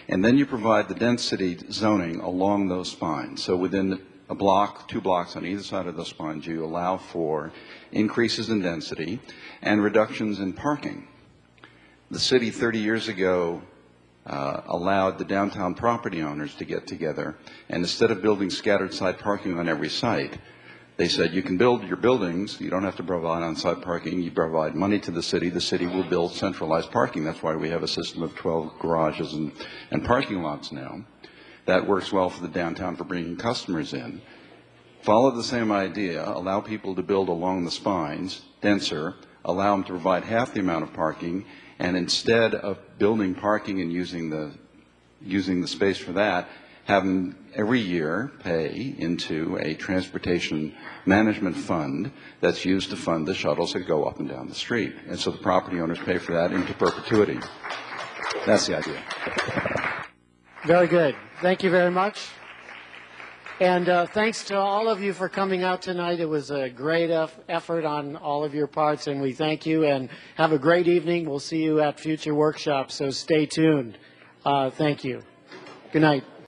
And then you provide the density zoning along those spines. So within a block, 2 blocks on either side of those spines, you allow for increases in density and reductions in parking. The city 30 years ago allowed the downtown property owners to get together, and instead of building scattered site parking on every site, they said you can build your buildings, you don't have to provide on-site parking, you provide money to the city will build centralized parking. That's why we have a system of 12 garages and parking lots now. That works well for the downtown for bringing customers in. Follow the same idea, allow people to build along the spines, denser, allow them to provide half the amount of parking, and instead of building parking and using the space for that, have them every year pay into a transportation management fund that's used to fund the shuttles that go up and down the street. And so the property owners pay for that into perpetuity. That's the idea. Very good. Thank you very much. And thanks to all of you for coming out tonight. It was a great effort on all of your parts, and we thank you. And have a great evening. We'll see you at future workshops, so stay tuned. Thank you. Good night.